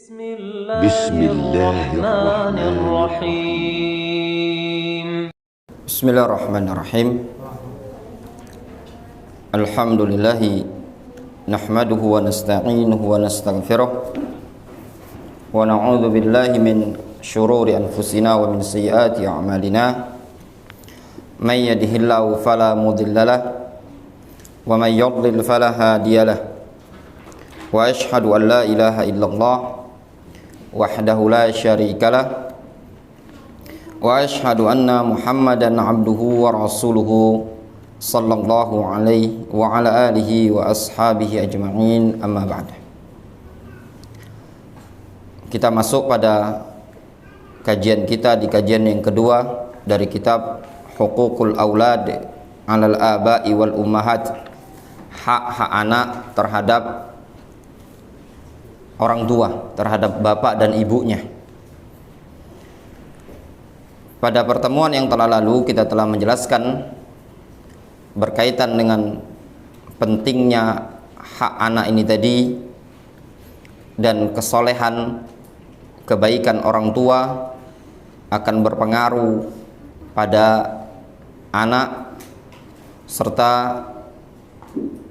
Bismillahirrahmanirrahim. Bismillahirrahmanirrahim. Alhamdulillahi nahmaduhu wa nasta'inuhu wa nastaghfiruh wa na'udzu billahi min syururi anfusina wa min sayyiati a'malina. May yahdihillahu fala mudhillalah wa may yudlil fala hadiyalah. Wa asyhadu an la ilaha illallah wahdahu la syarikalah wa asyhadu anna Muhammadan abduhu wa rasuluhu sallallahu alaihi wa ala alihi wa ashabihi ajma'in, amma ba'd. Kita masuk pada kajian kita di kajian yang kedua dari kitab Huququl Aulad 'alal Aba'i wal Ummahat, hak-hak anak terhadap orang tua, terhadap bapak dan ibunya. Pada pertemuan yang telah lalu kita telah menjelaskan berkaitan dengan pentingnya hak anak ini tadi dan kesolehan, kebaikan orang tua akan berpengaruh pada anak, serta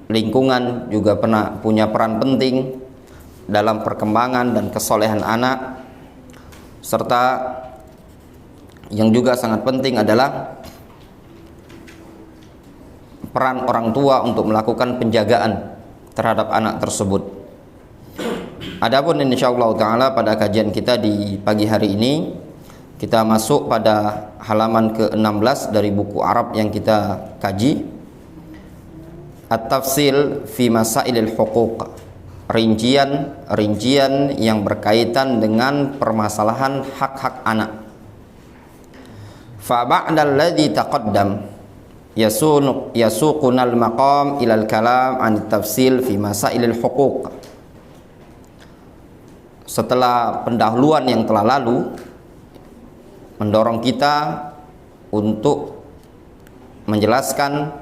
lingkungan juga punya peran penting dalam perkembangan dan kesolehan anak, serta yang juga sangat penting adalah peran orang tua untuk melakukan penjagaan terhadap anak tersebut. Adapun insyaallah taala pada kajian kita di pagi hari ini kita masuk pada halaman ke-16 dari buku Arab yang kita kaji, At-Tafsil fi Masailil Huquq, rincian yang berkaitan dengan permasalahan hak-hak anak. Fa ba'dal ladzi taqaddam yasuqunal maqam ilal kalam an tafsil fi masailil huquq. Setelah pendahuluan yang telah lalu mendorong kita untuk menjelaskan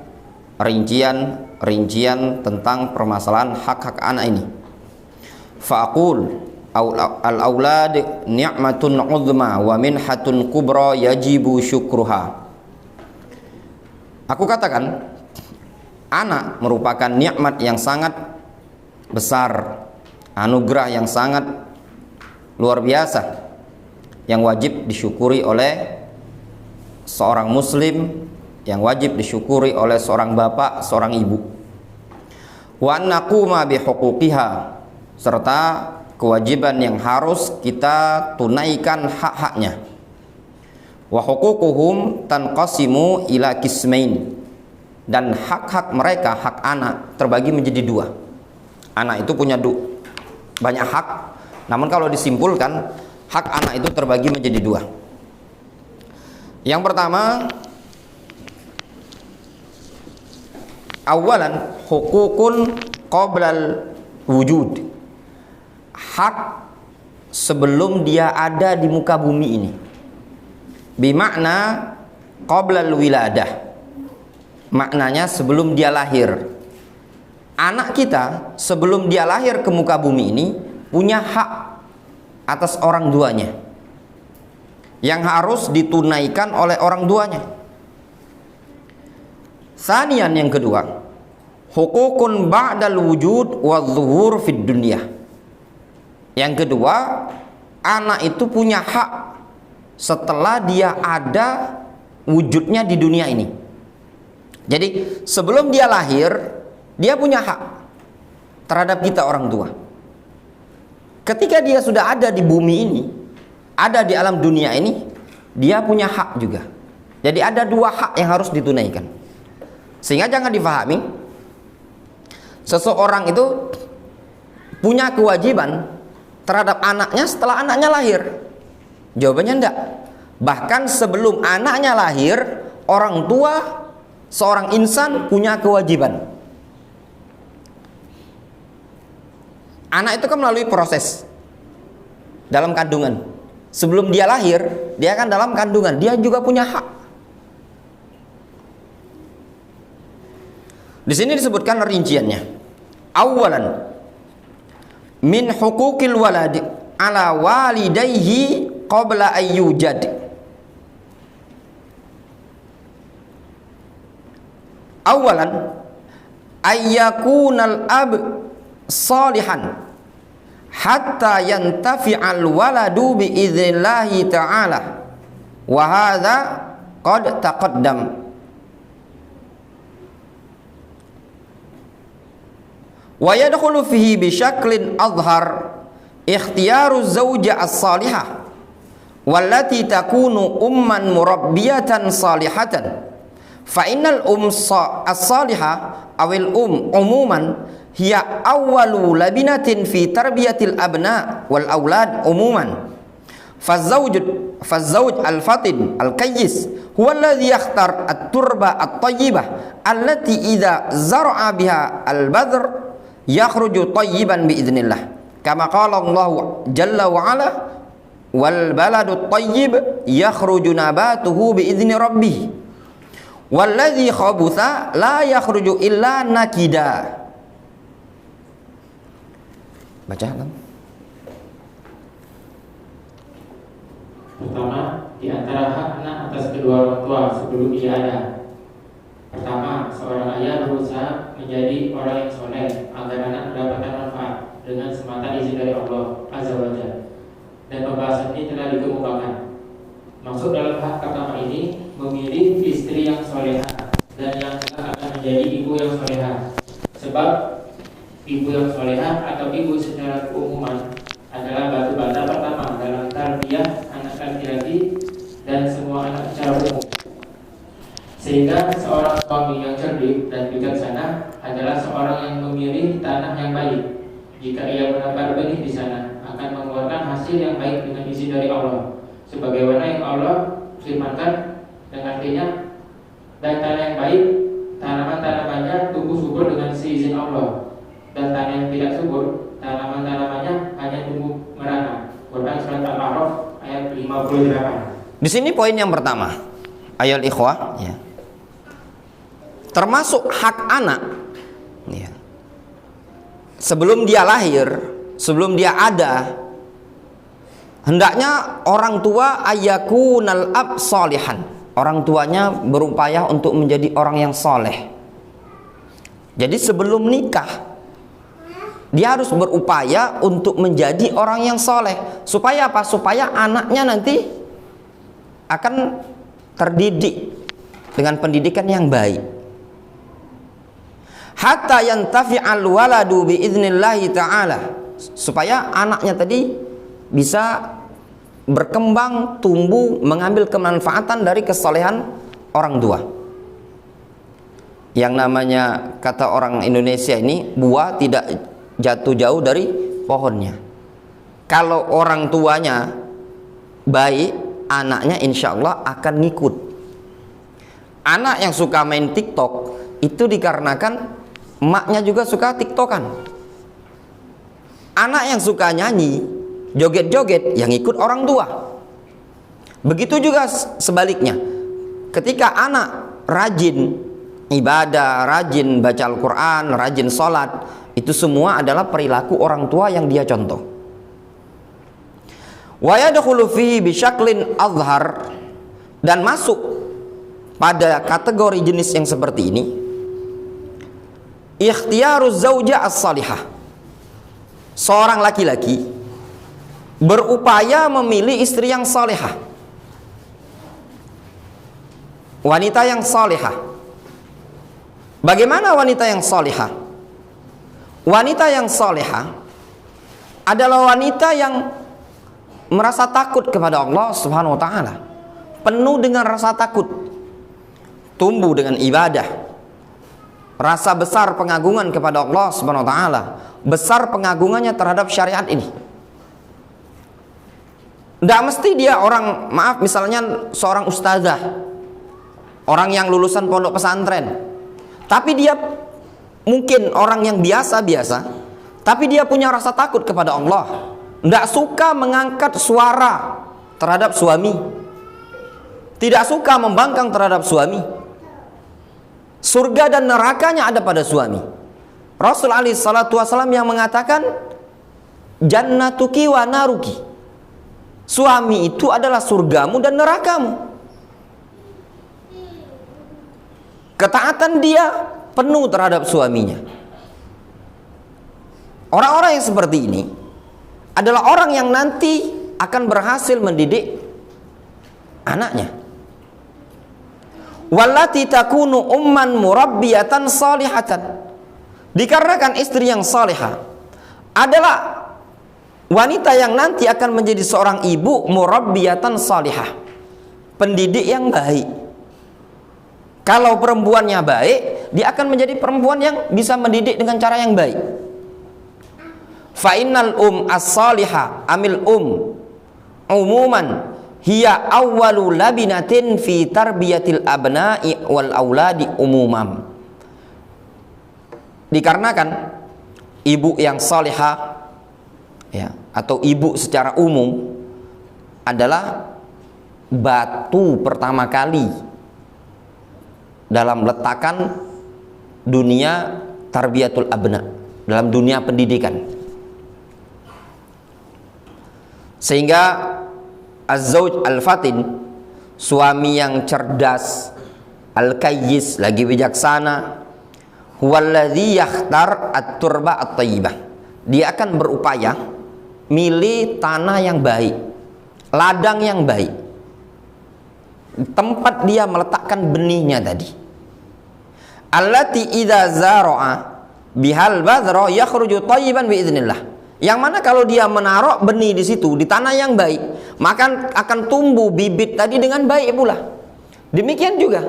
rincian tentang permasalahan hak-hak anak ini. Fa'aqul al-aulad ni'matun 'uzma wa minhatun kubra yajibu syukruha. Aku katakan, anak merupakan nikmat yang sangat besar, anugerah yang sangat luar biasa yang wajib disyukuri oleh seorang muslim, yang wajib disyukuri oleh seorang bapak, seorang ibu. Wa naquma bihuquqiha, serta kewajiban yang harus kita tunaikan hak-haknya. Wa huququhum tanqasimu ila qismain, dan hak-hak mereka, hak anak, terbagi menjadi dua. Anak itu punya banyak hak, namun kalau disimpulkan hak anak itu terbagi menjadi dua. Yang pertama, awalan hukukun qoblal wujud, hak sebelum dia ada di muka bumi ini, bimakna qoblal wiladah, maknanya sebelum dia lahir. Anak kita sebelum dia lahir ke muka bumi ini punya hak atas orang tuanya yang harus ditunaikan oleh orang tuanya. Sanian, yang kedua, hukukun ba'dal wujud wa zuhur fid dunya. Yang kedua, anak itu punya hak setelah dia ada wujudnya di dunia ini. Jadi sebelum dia lahir, dia punya hak terhadap kita orang tua. Ketika dia sudah ada di bumi ini, ada di alam dunia ini, dia punya hak juga. Jadi ada dua hak yang harus ditunaikan. Sehingga jangan difahami seseorang itu punya kewajiban terhadap anaknya setelah anaknya lahir. Jawabannya enggak. Bahkan sebelum anaknya lahir, orang tua seorang insan punya kewajiban. Anak itu kan melalui proses dalam kandungan. Sebelum dia lahir, dia kan dalam kandungan, dia juga punya hak. Di sini disebutkan rinciannya. Awalan min hukukil waladi ala walidayhi qabla ayyujad. Awalan ayyakunal ab salihan hatta yantafi'al waladu bi idznallahi ta'ala wa hadza qad taqaddam. Wa yadkhulu fihi bi syaklin adhar ikhtiyaru zawja as-salihah wallati takunu umman murabbiyatan salihatan fa innal as-salihah awil umuman hiya awwalu labinatin fi tarbiyatil abna wal aulad umuman. Fazawj al-fatin al-kayyis huwa alladhi yakhtar at-turba at-tayyibah allati idza zar'a biha al-badr yakhruju tayyiban bi idznillah. Kama qala Allah jalla wa ala wal baladu tayyib yakhruju nabatuhu bi idzni rabbih walladzi khabutha la yakhruju illa nakida. Baca Alam. Pertama, di antara hak anak atas kedua orang tua sebelum ia ada. Pertama, seorang ayah berusaha menjadi orang yang soleh agar anak mendapatkan manfaat dengan semata izin dari Allah Azza wa Jalla. Dan pembahasan ini telah dikemukakan. Maksud dalam hak pertama ini memilih istri yang solehah dan yang akan menjadi ibu yang solehah. Sebab ibu yang solehah atau ibu secara keumuman adalah batu bata pertama dalam tarbiyah anak laki-laki dan semua anak secara umum. Sehingga seorang suami yang cerdik dan bijaksana adalah seorang yang memilih tanah yang baik. Jika ia menabur benih di sana, akan mengeluarkan hasil yang baik dengan izin dari Allah. Sebagaimana yang Allah firmankan, dan artinya, dan tanah yang baik, tanaman-tanamannya tumbuh subur dengan seizin Allah. Dan tanah yang tidak subur, tanaman-tanamannya hanya tumbuh merana. Quran surat Al-A'raf ayat 58. Di sini poin yang pertama, ayat ikhwah, ya. Termasuk hak anak, ya. Sebelum dia lahir, sebelum dia ada, hendaknya orang tua ayyakunal ab salihan. Orang tuanya berupaya untuk menjadi orang yang soleh. Jadi sebelum nikah, dia harus berupaya untuk menjadi orang yang soleh. Supaya apa? Supaya anaknya nanti akan terdidik dengan pendidikan yang baik. Hatta yantafi'al waladu bi idznallahi ta'ala. Supaya anaknya tadi bisa berkembang, tumbuh, mengambil kemanfaatan dari kesolehan orang tua. Yang namanya, kata orang Indonesia ini, buah tidak jatuh jauh dari pohonnya. Kalau orang tuanya baik, anaknya insya Allah akan ngikut. Anak yang suka main TikTok itu dikarenakan emaknya juga suka TikTokan. Anak yang suka nyanyi, joget-joget, yang ikut orang tua. Begitu juga sebaliknya. Ketika anak rajin ibadah, rajin baca Al-Quran, rajin sholat, itu semua adalah perilaku orang tua yang dia contoh. Wa yadkhulu fihi bi syaklin azhar, dan masuk pada kategori jenis yang seperti ini ikhtiyaruz zauja as-salihah. Seorang laki-laki berupaya memilih istri yang salihah, wanita yang salihah. Bagaimana wanita yang salihah? Wanita yang salihah adalah wanita yang merasa takut kepada Allah Subhanahu wa taala, penuh dengan rasa takut, tumbuh dengan ibadah, rasa besar pengagungan kepada Allah Subhanahu wa taala, besar pengagungannya terhadap syariat ini. Tidak mesti dia orang, maaf, misalnya seorang ustazah, orang yang lulusan pondok pesantren, tapi dia mungkin orang yang biasa-biasa, tapi dia punya rasa takut kepada Allah, tidak suka mengangkat suara terhadap suami, tidak suka membangkang terhadap suami. Surga dan nerakanya ada pada suami. Rasul alaihi salatu wasallam yang mengatakan, jannatuki wa naruki. Suami itu adalah surgamu dan nerakamu. Ketaatan dia penuh terhadap suaminya. Orang-orang yang seperti ini adalah orang yang nanti akan berhasil mendidik anaknya. Wallati takunu umman murabbiyatan salihatan. Dikarenakan istri yang salihah adalah wanita yang nanti akan menjadi seorang ibu murabbiyatan salihah, pendidik yang baik. Kalau perempuannya baik, dia akan menjadi perempuan yang bisa mendidik dengan cara yang baik. Fa innal as-salihah amil umuman hiya awwalu labinatin fi tarbiyatil abna'i wal auladi umumam. Dikarenakan ibu yang salihah, ya, atau ibu secara umum adalah batu pertama kali dalam letakan dunia tarbiyatul abna, dalam dunia pendidikan. Sehingga az-zauj al-fatin, suami yang cerdas, al-kayyis, lagi bijaksana, huwallazi yakhtar at-turba at-thayyibah. Dia akan berupaya milih tanah yang baik, ladang yang baik, tempat dia meletakkan benihnya tadi. Allati idza zara'a bihal badra yakhruju thayyiban biidznillah. Yang mana kalau dia menaruh benih di situ, di tanah yang baik, maka akan tumbuh bibit tadi dengan baik pula. Demikian juga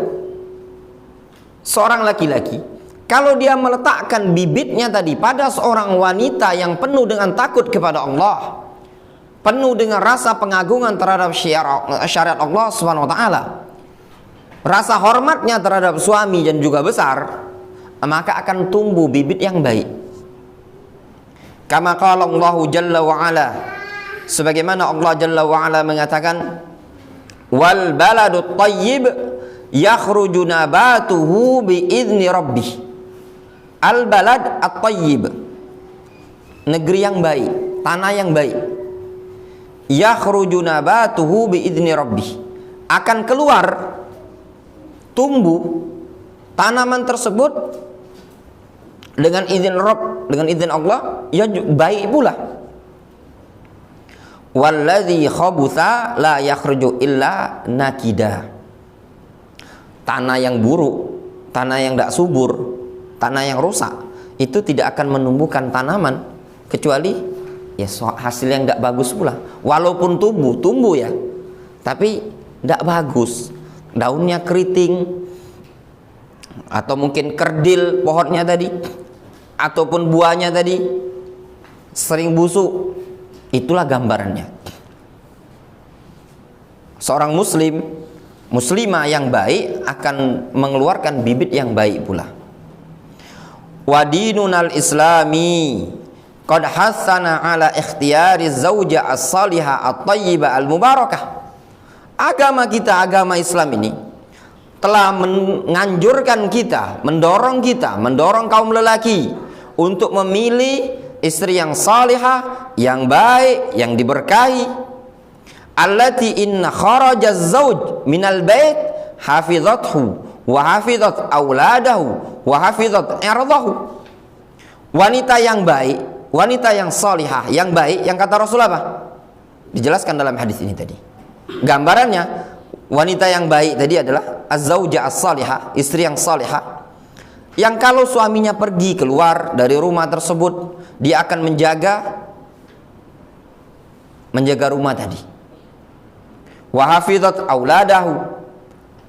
seorang laki-laki, kalau dia meletakkan bibitnya tadi pada seorang wanita yang penuh dengan takut kepada Allah, penuh dengan rasa pengagungan terhadap syariat Allah SWT, rasa hormatnya terhadap suami dan juga besar, maka akan tumbuh bibit yang baik. Kama qala Allah Jalla wa Ala, sebagaimana Allah Jalla wa Ala mengatakan, wal baladut thayyib yakhruju nabatuhu bi idzni rabbih. Al balad at-thayyib, negeri yang baik, tanah yang baik. Yakhruju nabatuhu bi idzni rabbih, akan keluar tumbuh tanaman tersebut dengan izin Rabb, dengan izin Allah, ya baik pula. Walladzi khabutha la yakhruju illa nakida. Tanah yang buruk, tanah yang tidak subur, tanah yang rusak, itu tidak akan menumbuhkan tanaman kecuali ya hasil yang tidak bagus pula. Walaupun tumbuh ya, tapi tidak bagus. Daunnya keriting, atau mungkin kerdil pohonnya tadi, ataupun buahnya tadi sering busuk. Itulah gambarannya. Seorang muslimah yang baik akan mengeluarkan bibit yang baik pula. Wa dinunal islami qad hassana ala ikhtiyari zauja as-salihah at-thayyibah al-mubarakah. Agama kita, agama Islam ini telah menganjurkan kita, mendorong kaum lelaki untuk memilih istri yang salihah, yang baik, yang diberkahi. Allati inna kharajaz zauj minal bait hafizathu wa hafizat auladahu wa hafizat irdahu. Wanita yang baik, wanita yang salihah, yang baik, yang kata Rasul apa? Dijelaskan dalam hadis ini tadi. Gambarannya, wanita yang baik tadi adalah az-zaujah as-salihah, istri yang salihah, yang kalau suaminya pergi keluar dari rumah tersebut, dia akan menjaga rumah tadi. Wa hafizat auladahu,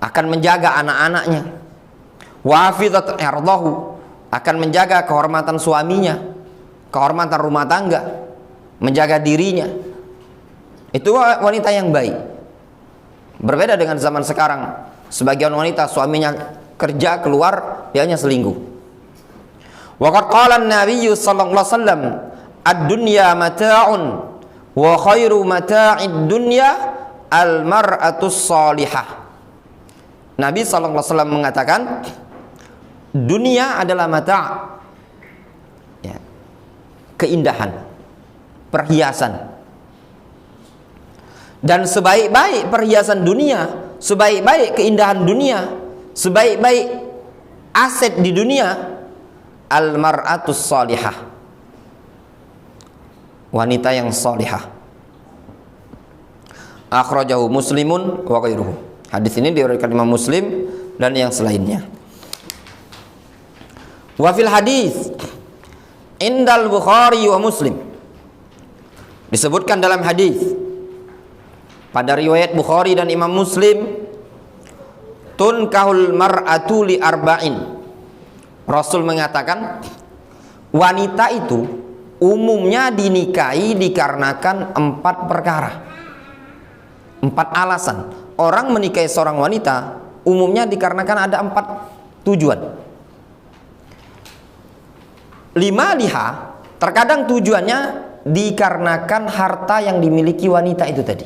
akan menjaga anak-anaknya. Wa hafizat irdahu, akan menjaga kehormatan suaminya, kehormatan rumah tangga, menjaga dirinya. Itu wanita yang baik. Berbeda dengan zaman sekarang, sebagian wanita suaminya kerja keluar, dia hanya selingkuh. Wa qad qala an-nabiy sallallahu alaihi wasallam, ad-dunya mata'un wa khairu mata'id dunya al-mar'atus salihah. Nabi sallallahu alaihi wasallam mengatakan, dunia adalah mata', ya, keindahan, perhiasan. Dan sebaik-baik perhiasan dunia, sebaik-baik keindahan dunia, sebaik-baik aset di dunia, al-mar'atus salihah, wanita yang salihah. Akhrajahu Muslimun wa ghairuhu. Hadis ini diriwayatkan Imam Muslim dan yang selainnya. Wa fil hadis indal Bukhari wa Muslim, disebutkan dalam hadis pada riwayat Bukhari dan Imam Muslim, tunkahul mar'atu li arba'in. Rasul mengatakan wanita itu umumnya dinikahi dikarenakan 4 perkara, 4 alasan. Orang menikahi seorang wanita umumnya dikarenakan ada 4 tujuan. 5 liha, terkadang tujuannya dikarenakan harta yang dimiliki wanita itu tadi.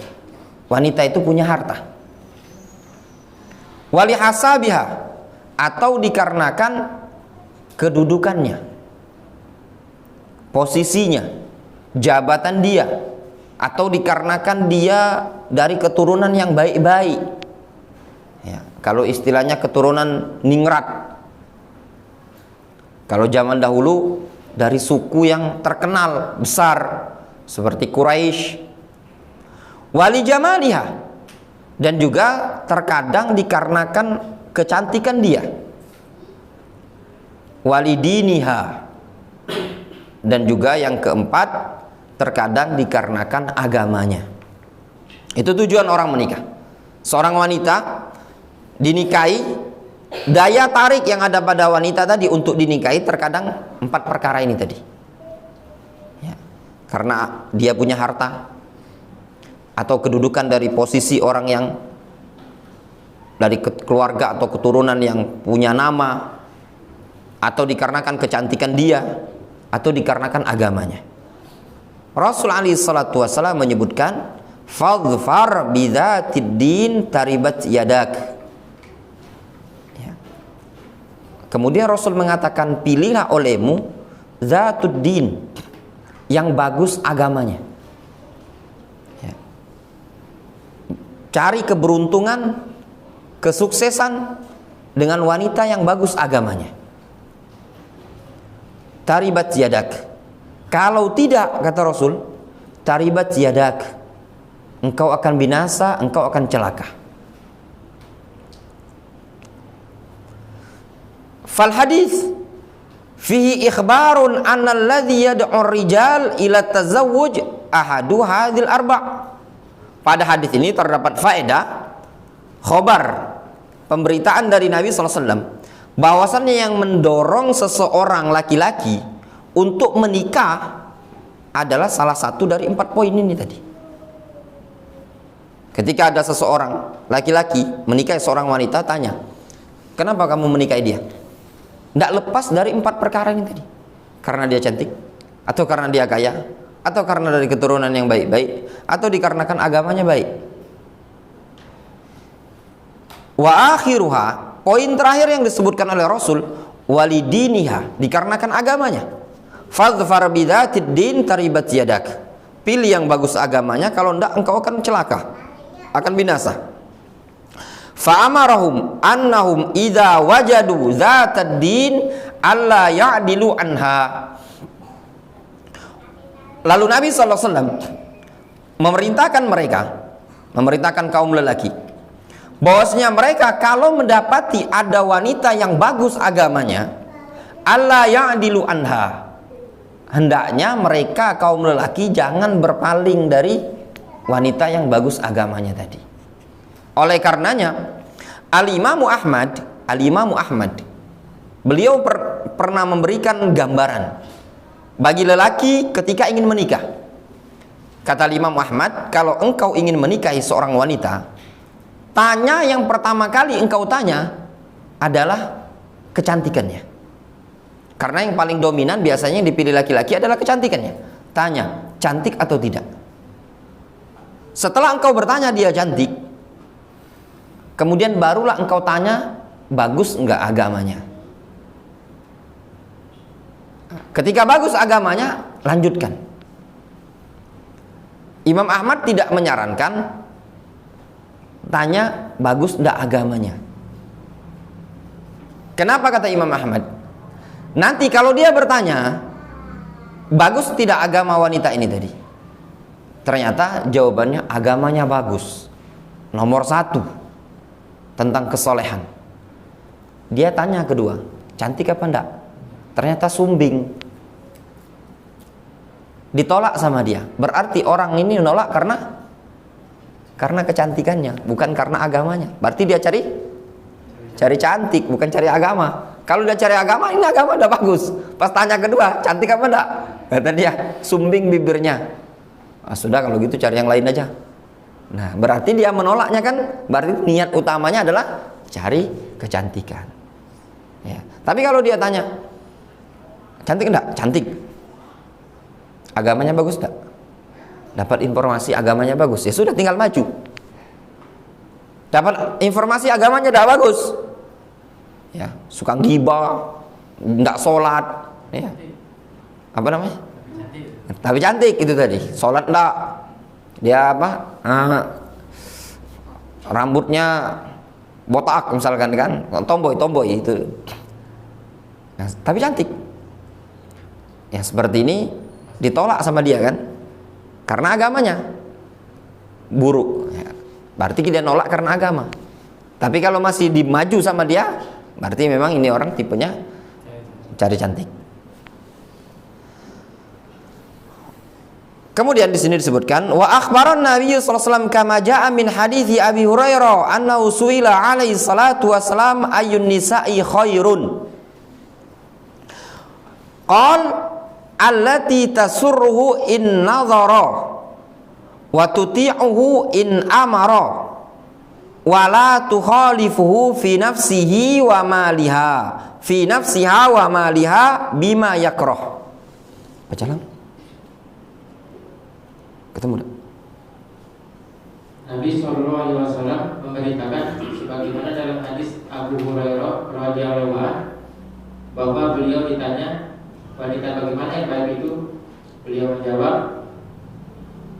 Wanita itu punya harta. Wali hasabiha, atau dikarenakan kedudukannya, posisinya, jabatan dia, atau dikarenakan dia dari keturunan yang baik-baik. Ya, kalau istilahnya keturunan ningrat. Kalau zaman dahulu dari suku yang terkenal besar seperti Quraisy. Wali jamaliha, dan juga terkadang dikarenakan kecantikan dia. Wali diniha, dan juga yang keempat terkadang dikarenakan agamanya. Itu tujuan orang menikah. Seorang wanita dinikahi, daya tarik yang ada pada wanita tadi untuk dinikahi terkadang 4 perkara ini tadi ya, karena dia punya harta, atau kedudukan dari posisi orang yang dari keluarga atau keturunan yang punya nama, atau dikarenakan kecantikan dia, atau dikarenakan agamanya. Rasul alaihi salatu wasallam menyebutkan fadhfar bidzatid din taribat yadak. Kemudian Rasul mengatakan, pilihlah olehmu zatud din, yang bagus agamanya. Ya. Cari keberuntungan, kesuksesan dengan wanita yang bagus agamanya. Taribat yadak. Kalau tidak, kata Rasul, taribat yadak, engkau akan binasa, engkau akan celaka. Fal hadis fihi ikhbarun anna alladhi yad'u ar-rijal ila tazawwuj ahadu hadhil arba'. Pada hadis ini terdapat faedah, khobar, pemberitaan dari Nabi SAW, bahwasannya yang mendorong seseorang laki-laki untuk menikah adalah salah satu dari 4 poin ini tadi. Ketika ada seseorang laki-laki menikahi seorang wanita, tanya, kenapa kamu menikahi dia? Tidak lepas dari 4 perkara ini tadi. Karena dia cantik, atau karena dia kaya, atau karena dari keturunan yang baik-baik, atau dikarenakan agamanya baik. Wa akhiruha, poin terakhir yang disebutkan oleh Rasul, walidiniha, dikarenakan agamanya. Fadhfar bidzatid din taribat yadak. Pilih yang bagus agamanya, kalau tidak engkau akan celaka, akan binasa. Fa'amarahum annahum idza wajadu zatad din alla ya'dilu anha. Lalu Nabi SAW memerintahkan mereka, memerintahkan kaum lelaki, bahwasanya mereka kalau mendapati ada wanita yang bagus agamanya, alla ya'dilu anha, hendaknya mereka kaum lelaki jangan berpaling dari wanita yang bagus agamanya tadi. Oleh karenanya Al-Imamu Ahmad beliau pernah memberikan gambaran bagi lelaki ketika ingin menikah. Kata Imam Ahmad, kalau engkau ingin menikahi seorang wanita, tanya yang pertama kali engkau tanya adalah kecantikannya. Karena yang paling dominan biasanya yang dipilih laki-laki adalah kecantikannya. Tanya, cantik atau tidak? Setelah engkau bertanya dia cantik, kemudian barulah engkau tanya, bagus enggak agamanya? Ketika bagus agamanya, lanjutkan. Imam Ahmad tidak menyarankan tanya bagus enggak agamanya. Kenapa kata Imam Ahmad? Nanti kalau dia bertanya bagus tidak agama wanita ini tadi, ternyata jawabannya agamanya bagus, nomor 1 tentang kesolehan. Dia tanya kedua, cantik apa enggak? Ternyata sumbing. Ditolak sama dia. Berarti orang ini nolak karena kecantikannya, bukan karena agamanya. Berarti dia cari cantik, bukan cari agama. Kalau dia cari agama, ini agama udah bagus. Pas tanya kedua, cantik apa enggak? Kata dia, sumbing bibirnya. Sudah kalau gitu cari yang lain aja. Nah, berarti dia menolaknya kan, berarti niat utamanya adalah cari kecantikan. Ya. Tapi kalau dia tanya, cantik enggak? Cantik. Agamanya bagus enggak? Dapat informasi agamanya bagus, ya sudah tinggal maju. Dapat informasi agamanya enggak bagus, ya suka ghibah, enggak sholat, ya apa namanya? Tapi cantik itu tadi, sholat enggak, dia apa? Rambutnya botak misalkan kan, tomboy itu. Nah, tapi cantik. Ya seperti ini ditolak sama dia kan, karena agamanya buruk. Ya, berarti dia nolak karena agama. Tapi kalau masih dimaju sama dia, berarti memang ini orang tipenya cari cantik. Kemudian di sini disebutkan wa akhbaran Nabi sallallahu alaihi wasallam kama jaa min hadithi Abi Hurairah annahu suila alaihi salatu wasalam ayyun nisa'i khairun. Qal allati tasurruhu in nadhara wa tuti'uhu in amara wa la tukhalifuhu fi nafsihi wa maliha bima yakrah. Baca lang. Ketemu tak? Nabi SAW memberitakan sebagaimana dalam hadis Abu Hurairah radhiyallahu anhu bahwa beliau ditanya wanita bagaimana yang baik itu, beliau menjawab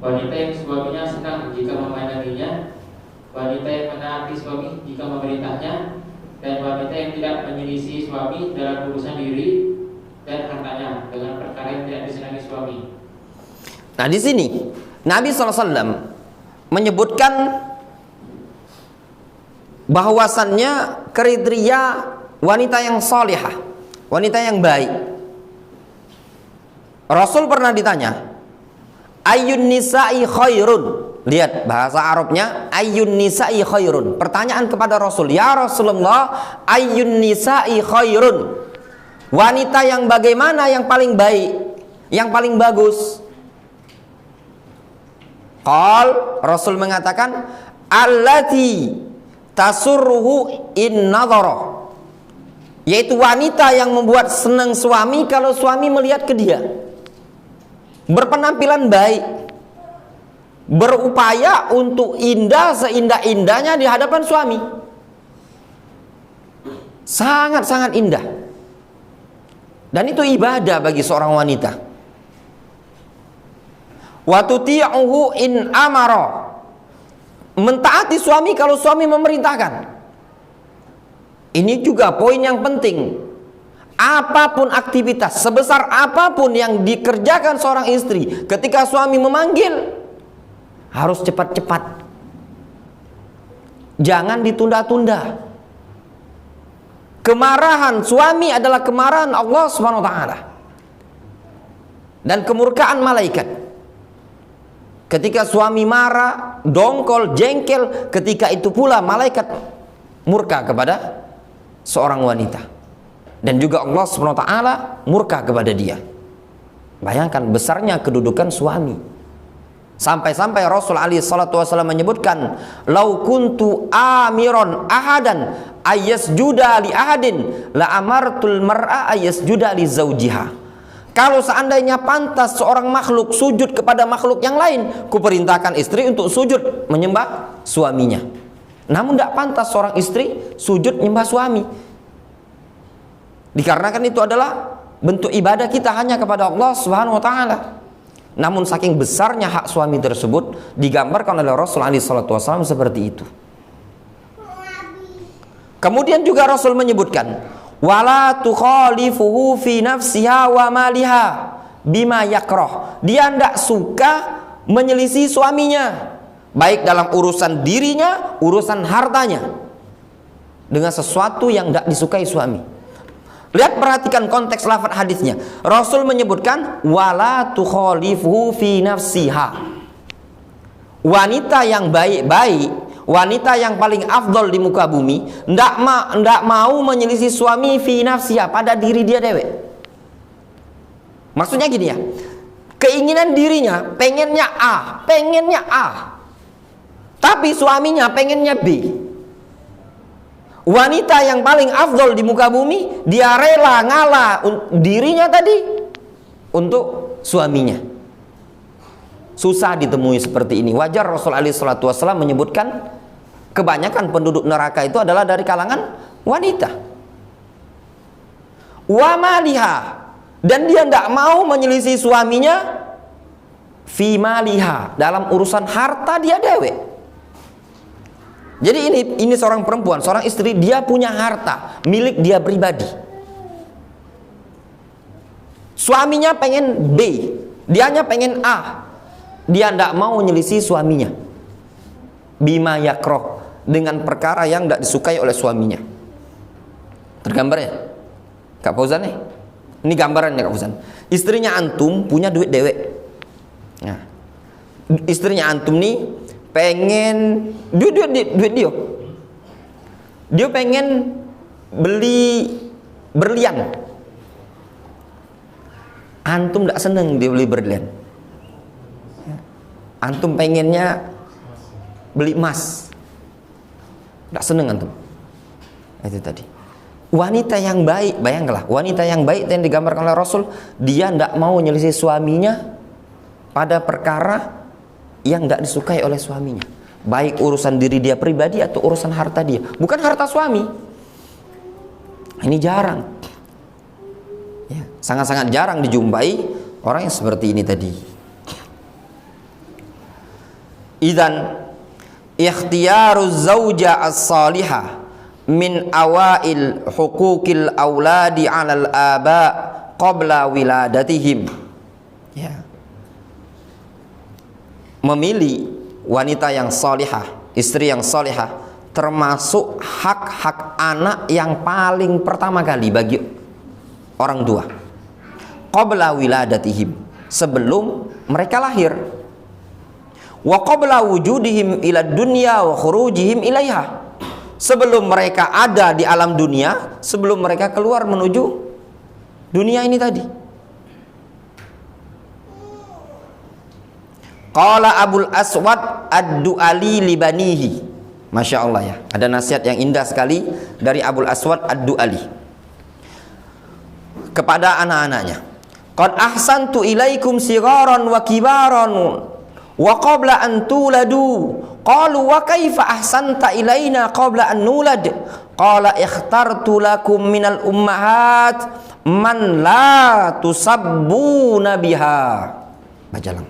wanita yang suaminya senang jika memandanginya, wanita yang menaati suami jika memerintahnya, dan wanita yang tidak menyelisih suami dalam urusan diri dan hartanya dengan perkara yang tidak disenangi suami. Nah di sini Nabi SAW menyebutkan bahwasannya kriteria wanita yang salihah, wanita yang baik. Rasul pernah ditanya, ayyun nisa'i khairun. Lihat bahasa Arabnya, ayyun nisa'i khairun. Pertanyaan kepada Rasul, ya Rasulullah, ayyun nisa'i khairun. Wanita yang bagaimana yang paling baik, yang paling bagus? Qal, Rasul mengatakan, allati tasurruhu in nadhara. Yaitu wanita yang membuat senang suami kalau suami melihat ke dia. Berpenampilan baik, berupaya untuk indah seindah-indahnya di hadapan suami. Sangat-sangat indah. Dan itu ibadah bagi seorang wanita. Wa tuti'uhu in amara. Mentaati suami kalau suami memerintahkan. Ini juga poin yang penting. Apapun aktivitas, sebesar apapun yang dikerjakan seorang istri, ketika suami memanggil, harus cepat-cepat. Jangan ditunda-tunda. Kemarahan suami adalah kemarahan Allah Subhanahu wa taala. Dan kemurkaan malaikat. Ketika suami marah, dongkol, jengkel, ketika itu pula malaikat murka kepada seorang wanita. Dan juga Allah SWT murka kepada dia. Bayangkan besarnya kedudukan suami. Sampai-sampai Rasul alaihi salatu wasallam menyebutkan, "Lau kuntu amiron ahadan ayasjuda li ahadin la amartul mar'a ayasjuda li zaujiha." Kalau seandainya pantas seorang makhluk sujud kepada makhluk yang lain, kuperintahkan istri untuk sujud menyembah suaminya. Namun tidak pantas seorang istri sujud menyembah suami. Dikarenakan itu adalah bentuk ibadah kita hanya kepada Allah Subhanahu wa taala. Namun saking besarnya hak suami tersebut digambarkan oleh Rasulullah SAW seperti itu. Kemudian juga Rasul menyebutkan, wala tukhalifuhu fi nafsiha wa maliha bima yakrah. Dia tidak suka menyelisih suaminya, baik dalam urusan dirinya, urusan hartanya, dengan sesuatu yang tidak disukai suami. Lihat, perhatikan konteks lafaz hadisnya. Rasul menyebutkan wala tukhalifuhu fi nafsiha. Wanita yang baik-baik, wanita yang paling afdol di muka bumi, ndak mau menyelisih suami fi nafsiha, pada diri dia dewek. Maksudnya gini ya, keinginan dirinya pengennya A, tapi suaminya pengennya B. Wanita yang paling afdol di muka bumi, dia rela ngalah dirinya tadi untuk suaminya. Susah ditemui seperti ini. Wajar Rasulullah SAW menyebutkan kebanyakan penduduk neraka itu adalah dari kalangan wanita. Wa maliha, dan dia tidak mau menyelisih suaminya fi maliha, dalam urusan harta dia dewek. Jadi ini seorang perempuan, seorang istri, dia punya harta milik dia pribadi. Suaminya pengen B, dianya pengen A. Dia tidak mau menyelisih suaminya. Bima yakroh, dengan perkara yang tidak disukai oleh suaminya. Tergambar ya Kak Fauzan nih? Ini gambarannya Kak Fauzan. Istrinya antum punya duit dewek. Nah, istrinya antum nih pengen duit dia pengen beli berlian. Antum tidak seneng dia beli berlian. Antum pengennya beli emas, tidak seneng antum. Itu tadi wanita yang baik. Bayangkanlah wanita yang baik yang digambarkan oleh Rasul, dia tidak mau menyelisih suaminya pada perkara yang tidak disukai oleh suaminya, baik urusan diri dia pribadi atau urusan harta dia, bukan harta suami. Ini jarang ya, sangat-sangat jarang dijumpai orang yang seperti ini tadi. Idzan ikhtiyaruz zauja as-salihah min awail huquqil auladi 'alal aba qabla wiladatihim. Ya, memilih wanita yang salihah, istri yang salihah, termasuk hak-hak anak yang paling pertama kali bagi orang tua. Qabla wiladatihim, sebelum mereka lahir. Wa qabla wujudihim ila dunya wa khurujihim ilaiha, sebelum mereka ada di alam dunia, sebelum mereka keluar menuju dunia ini tadi. Qala Abul Aswad Ad-Du'ali libanihi. Masya Allah ya, ada nasihat yang indah sekali dari Abul Aswad Ad-Du'ali kepada anak-anaknya. Qad ahsantu ilaikum sigaran wa kibaran wa qabla an tuladu. Qalu wa kaifa ahsanta ilaina qabla an nulad? Qala ikhtartu lakum minal ummahat man la tusabbuna biha. Baca lang.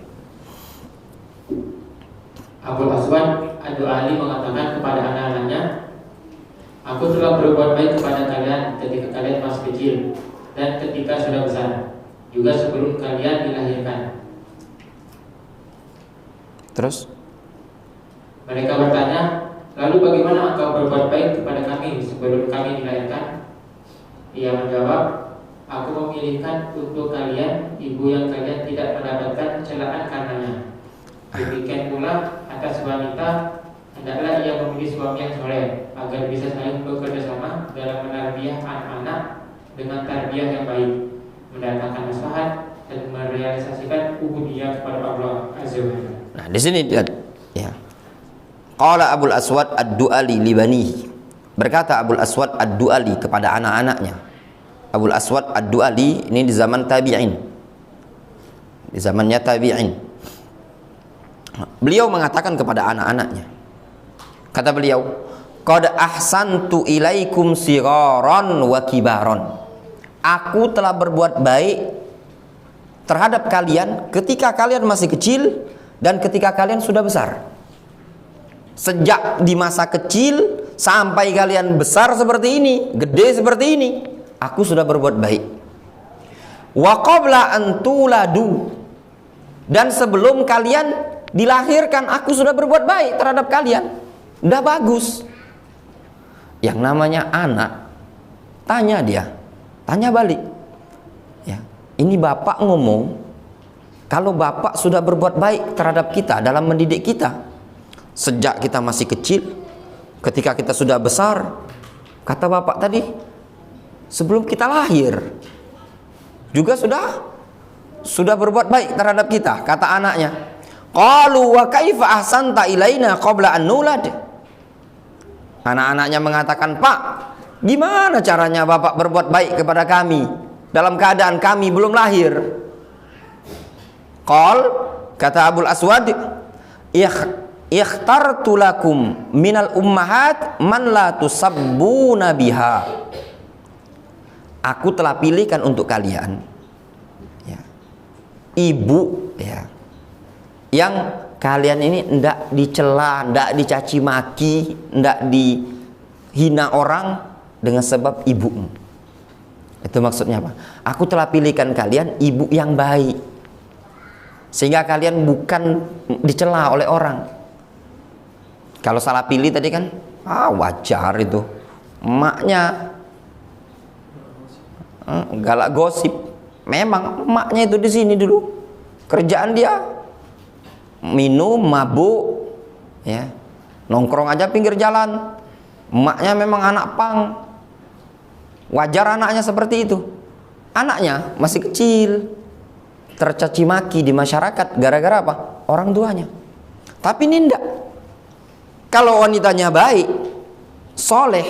Abul Aswad Ad-Du'ali mengatakan kepada anak-anaknya, aku telah berbuat baik kepada kalian ketika kalian masih kecil dan ketika sudah besar, juga sebelum kalian dilahirkan. Terus mereka bertanya, lalu bagaimana engkau berbuat baik kepada kami sebelum kami dilahirkan? Ia menjawab, aku memilihkan untuk kalian ibu yang kalian tidak mendapatkan celaan karenanya. Demikian pula atas wanita, hendaklah ia memilih suami yang soleh agar bisa saling bekerja sama dalam menarbiyah anak-anak dengan tarbiyah yang baik, mendatangkan maslahat dan merealisasikan ubudiyah kepada Allah Azza wa Jalla. Nah, di sini lihat ya. Qala Abul Aswad Ad-Du'ali libanihi. Berkata Abul Aswad Ad-Du'ali kepada anak-anaknya. Abul Aswad Ad-Du'ali ini di zaman tabi'in. Di zamannya tabi'in. Beliau mengatakan kepada anak-anaknya. Kata beliau, qad ahsantu ilaikum sigaran wa kibaran. Aku telah berbuat baik terhadap kalian ketika kalian masih kecil dan ketika kalian sudah besar. Sejak di masa kecil sampai kalian besar seperti ini, gede seperti ini, aku sudah berbuat baik. Wa qabla an tuladu, dan sebelum kalian dilahirkan aku sudah berbuat baik terhadap kalian. Udah bagus. Yang namanya anak, tanya dia, tanya balik. Ya, ini bapak ngomong, kalau bapak sudah berbuat baik terhadap kita dalam mendidik kita, sejak kita masih kecil, ketika kita sudah besar, kata bapak tadi, sebelum kita lahir juga sudah berbuat baik terhadap kita. Kata anaknya, qalu wa kaifa ahsanta ilaina qabla an nulad. Anak-anaknya mengatakan, Pak, gimana caranya bapak berbuat baik kepada kami dalam keadaan kami belum lahir? Kata Abul Aswad, ikhtartu lakum minal ummahat man la tusabbuna biha. Aku telah pilihkan untuk kalian, ya, ibu, ya, yang kalian ini ndak dicela, ndak dicaci maki, ndak dihina orang dengan sebab ibumu. Itu maksudnya apa? Aku telah pilihkan kalian ibu yang baik, sehingga kalian bukan dicela oleh orang. Kalau salah pilih tadi kan, wajar itu. Emaknya galak gosip. Memang emaknya itu di sini dulu. Kerjaan dia minum, mabuk, ya, nongkrong aja pinggir jalan. Emaknya memang anak pang. Wajar anaknya seperti itu. Anaknya masih kecil, tercaci maki di masyarakat gara-gara apa? Orang tuanya. Tapi ini enggak. Kalau wanitanya baik, soleh,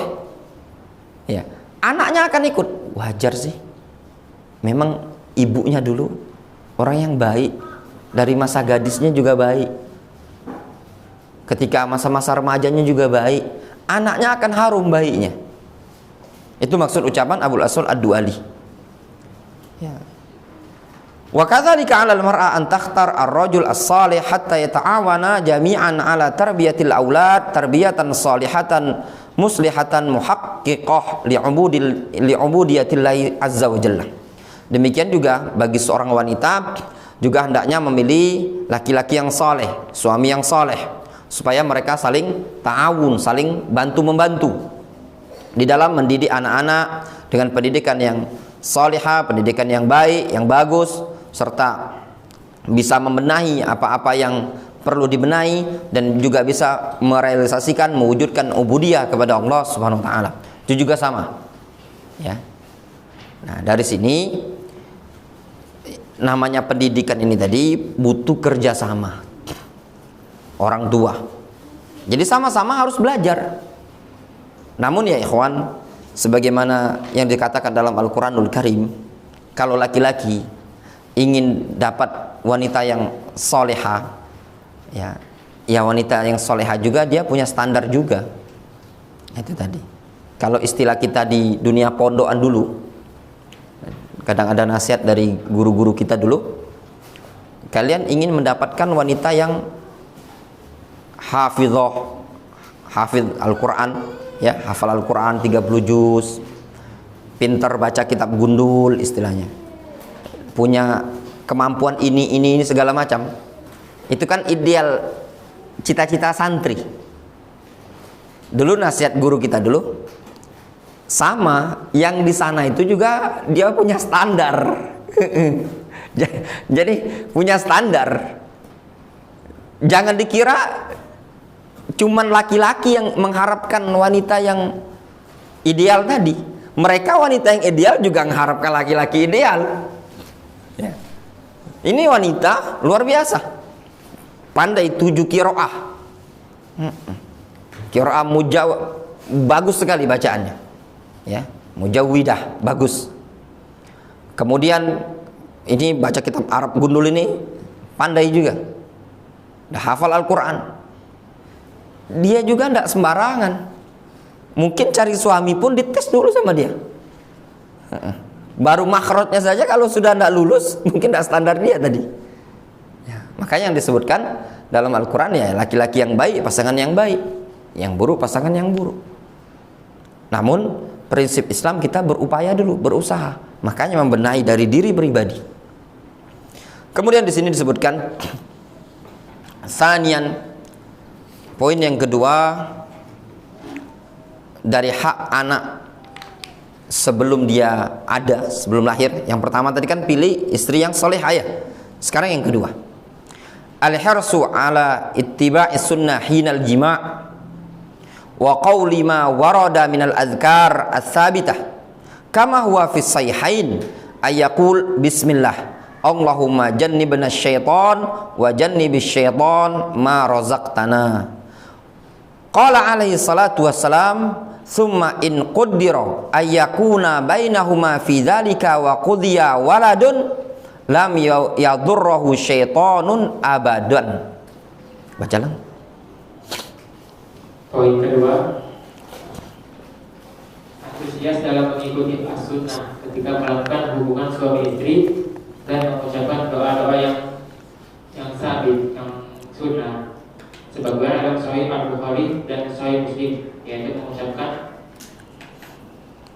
ya, anaknya akan ikut. Wajar sih. Memang ibunya dulu orang yang baik, dari masa gadisnya juga baik, ketika masa-masa remajanya juga baik, anaknya akan harum baiknya. Itu maksud ucapan Abul Aswad Ad-Du'ali. Ya. Wa kadzalika 'alal mar'a an takhtar ar-rajul as-salih hatta yata'awana jami'an 'ala tarbiyatil aulad tarbiyatan salihatan muslihatan muhaqqiqah li'ubudiyatillahi azza wa jalla. Demikian juga bagi seorang wanita juga hendaknya memilih laki-laki yang saleh, suami yang saleh, supaya mereka saling ta'awun, saling bantu-membantu di dalam mendidik anak-anak dengan pendidikan yang salihah, pendidikan yang baik, yang bagus, serta bisa membenahi apa-apa yang perlu dibenahi dan juga bisa merealisasikan, mewujudkan ubudiyah kepada Allah Subhanahu wa taala. Itu juga sama. Ya. Nah, dari sini namanya pendidikan ini tadi butuh kerjasama orang tua. Jadi sama-sama harus belajar. Namun ya ikhwan, sebagaimana yang dikatakan dalam Al-Quranul Karim, kalau laki-laki ingin dapat wanita yang soleha, ya wanita yang soleha juga dia punya standar juga. Itu tadi. Kalau istilah kita di dunia pondokan dulu, kadang ada nasihat dari guru-guru kita dulu, kalian ingin mendapatkan wanita yang hafidh Al-Quran, ya, hafal Al-Quran 30 juz, pintar baca kitab gundul istilahnya, punya kemampuan ini segala macam. Itu kan ideal cita-cita santri. Dulu nasihat guru kita dulu, sama yang di sana itu juga dia punya standar. Jadi punya standar. Jangan dikira cuman laki-laki yang mengharapkan wanita yang ideal tadi. Mereka wanita yang ideal juga mengharapkan laki-laki ideal. Ya. Ini wanita luar biasa, pandai 7 qiraah. Qiraah bagus sekali bacaannya. Ya, mujawwidah bagus. Kemudian ini baca kitab Arab gundul ini pandai juga. Dah hafal Al-Quran. Dia juga tidak sembarangan. Mungkin cari suami pun dites dulu sama dia. Baru makhrajnya saja kalau sudah tidak lulus, mungkin tidak standar dia tadi. Ya, makanya yang disebutkan dalam Al-Quran ya laki-laki yang baik, pasangan yang baik, yang buruk, pasangan yang buruk. Namun prinsip Islam kita berupaya dulu, berusaha. Makanya membenahi dari diri pribadi. Kemudian di sini disebutkan sanian, poin yang kedua dari hak anak sebelum dia ada, sebelum lahir. Yang pertama tadi kan pilih istri yang salihah ya. Sekarang yang kedua, al-hirsu ala ittiba'i sunnah hinal jima' wa qawli ma warada minal adhkar ats-tsabitah kama huwa fis sahihain ayaqul bismillah Allahumma jannibna syaitan wa jannibis syaitan ma razaqtana. Qala alaihi salatu wassalam summa in quddira ayyakuna bainahuma fi dzalika wa qudiya waladun lam yadurruhu syaitanun abadan. Bacalah. Poin kedua, antusias dalam mengikuti as-sunnah ketika melakukan hubungan suami istri dan mengucapkan doa-doa yang sabit, yang sunnah, sebagaimana dalam Sahih Al-Bukhari dan Sahih Muslim, yaitu mengucapkan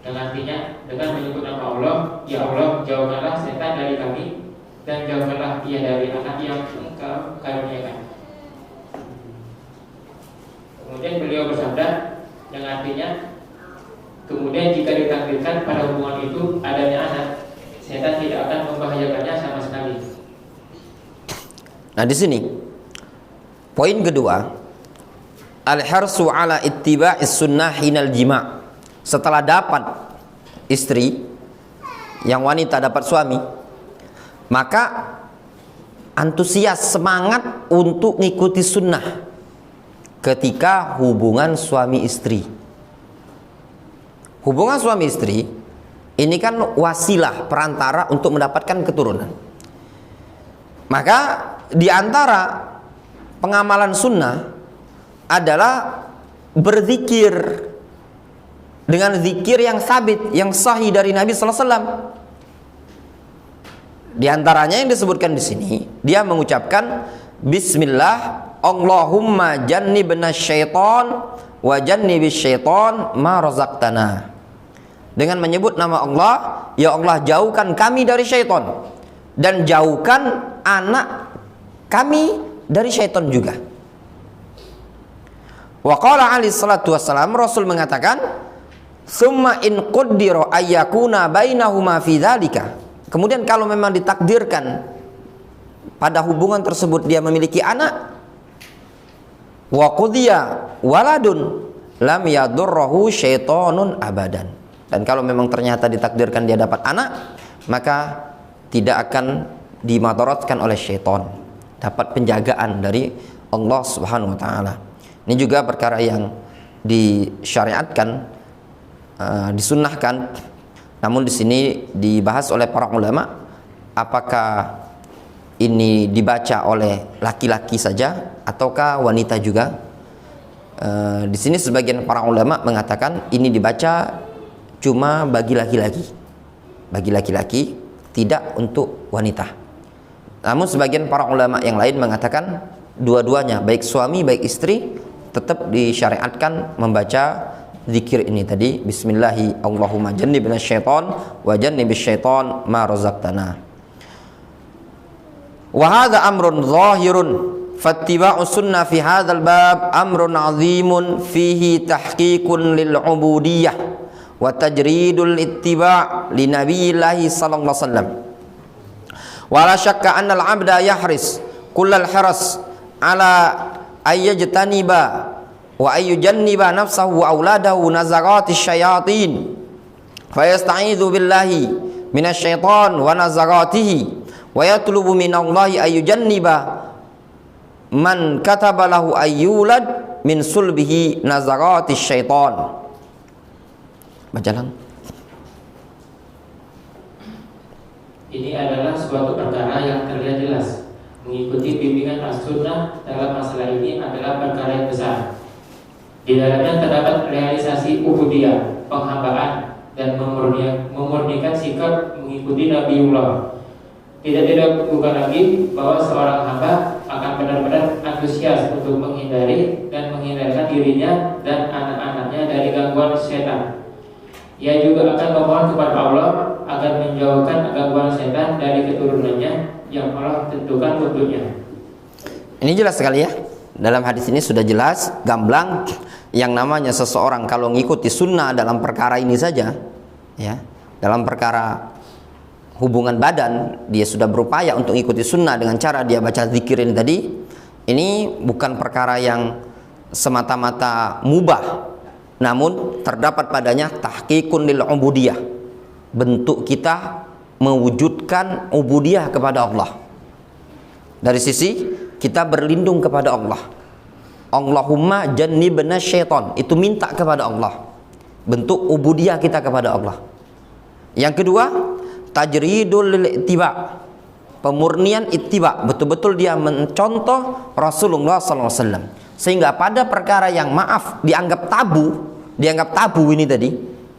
dengan artinya dengan menyebut nama Allah, ya Allah jauhkanlah setan dari kami dan jauhkanlah ia dari anak yang engkau karuniakan. Kemudian beliau bersabda yang artinya kemudian jika ditakdirkan pada hubungan itu adanya anak, setan tidak akan membahayakannya sama sekali. Nah di sini poin kedua, al-harsu ala ittiba'is sunnah hinal jima'. Setelah dapat istri yang wanita dapat suami, maka antusias, semangat untuk mengikuti sunnah ketika hubungan suami istri. Hubungan suami istri ini kan wasilah perantara untuk mendapatkan keturunan. Maka di antara pengamalan sunnah adalah berzikir dengan zikir yang sabit, yang sahih dari Nabi sallallahu alaihi wasallam. Di antaranya yang disebutkan di sini, dia mengucapkan bismillah Allahumma jannibna syaitan wa jannibis syaitan ma razaqtana. Dengan menyebut nama Allah, ya Allah jauhkan kami dari syaitan dan jauhkan anak kami dari syaitan juga. Wa qala alaihi salatu wassalam, Rasul mengatakan summa in quddira ayyakuna bainahuma fi dzalika. Kemudian kalau memang ditakdirkan pada hubungan tersebut dia memiliki anak, wa qudiya waladun lam yadurruhu syaitonun abadan. Dan kalau memang ternyata ditakdirkan dia dapat anak, maka tidak akan dimadaratkan oleh syaitan, dapat penjagaan dari Allah Subhanahu wa taala. Ini juga perkara yang disyariatkan, disunnahkan. Namun di sini dibahas oleh para ulama, apakah ini dibaca oleh laki-laki saja ataukah wanita juga? Di sini sebagian para ulama mengatakan ini dibaca cuma bagi laki-laki, tidak untuk wanita. Namun sebagian para ulama yang lain mengatakan dua-duanya, baik suami baik istri, tetap disyariatkan membaca zikir ini tadi, bismillahi Allahumma jannibna syaitan wa jannibis syaitan ma razaqtana. Wa hadha amrun zahirun fattiba'u sunnah fi hadzal bab amrun 'azimun fihi tahqiqun lil 'ubudiyyah wa tajridul ittiba' li nabiyillahi sallallahu alaihi wasallam. Wa la syakka anna al-'abda yahris kullal hiras ala ayyajtaniba wa ayyujanniba nafsahu wa auladahu nazaratish syayatin fa yasta'idzu billahi minasyaitan wa nazaratihi wa yatlubu minallahi ayyujanniba man kataba lahu ayyulad min sulbihi nazaratish syaitan. Bacalah. Ini adalah suatu perkara yang terlihat jelas. Mengikuti bimbingan as-sunnah dalam masalah ini adalah perkara yang besar. Di dalamnya terdapat realisasi ubudiyah, penghambaan, dan memurnikan sikap mengikuti Nabiullah. Tidak diragukan lagi bahwa seorang hamba akan benar-benar antusias untuk menghindari dan menghindarkan dirinya dan anak-anaknya dari gangguan setan. Ia juga akan memohon kepada Allah agar menjauhkan gangguan setan dari keturunannya yang Allah tentukan untuknya. Ini jelas sekali ya. Dalam hadis ini sudah jelas, gamblang, yang namanya seseorang kalau ngikuti sunnah dalam perkara ini saja, ya, dalam perkara hubungan badan, dia sudah berupaya untuk ikuti sunnah dengan cara dia baca zikir ini tadi. Ini bukan perkara yang semata-mata mubah, namun terdapat padanya tahqiqun lil ubudiyah, bentuk kita mewujudkan ubudiyah kepada Allah. Dari sisi kita berlindung kepada Allah. Allahumma jannibna syaitan, itu minta kepada Allah, bentuk ubudiyah kita kepada Allah. Yang kedua, tajridul ittiba, pemurnian ittiba, betul-betul dia mencontoh Rasulullah SAW, sehingga pada perkara yang maaf dianggap tabu ini tadi,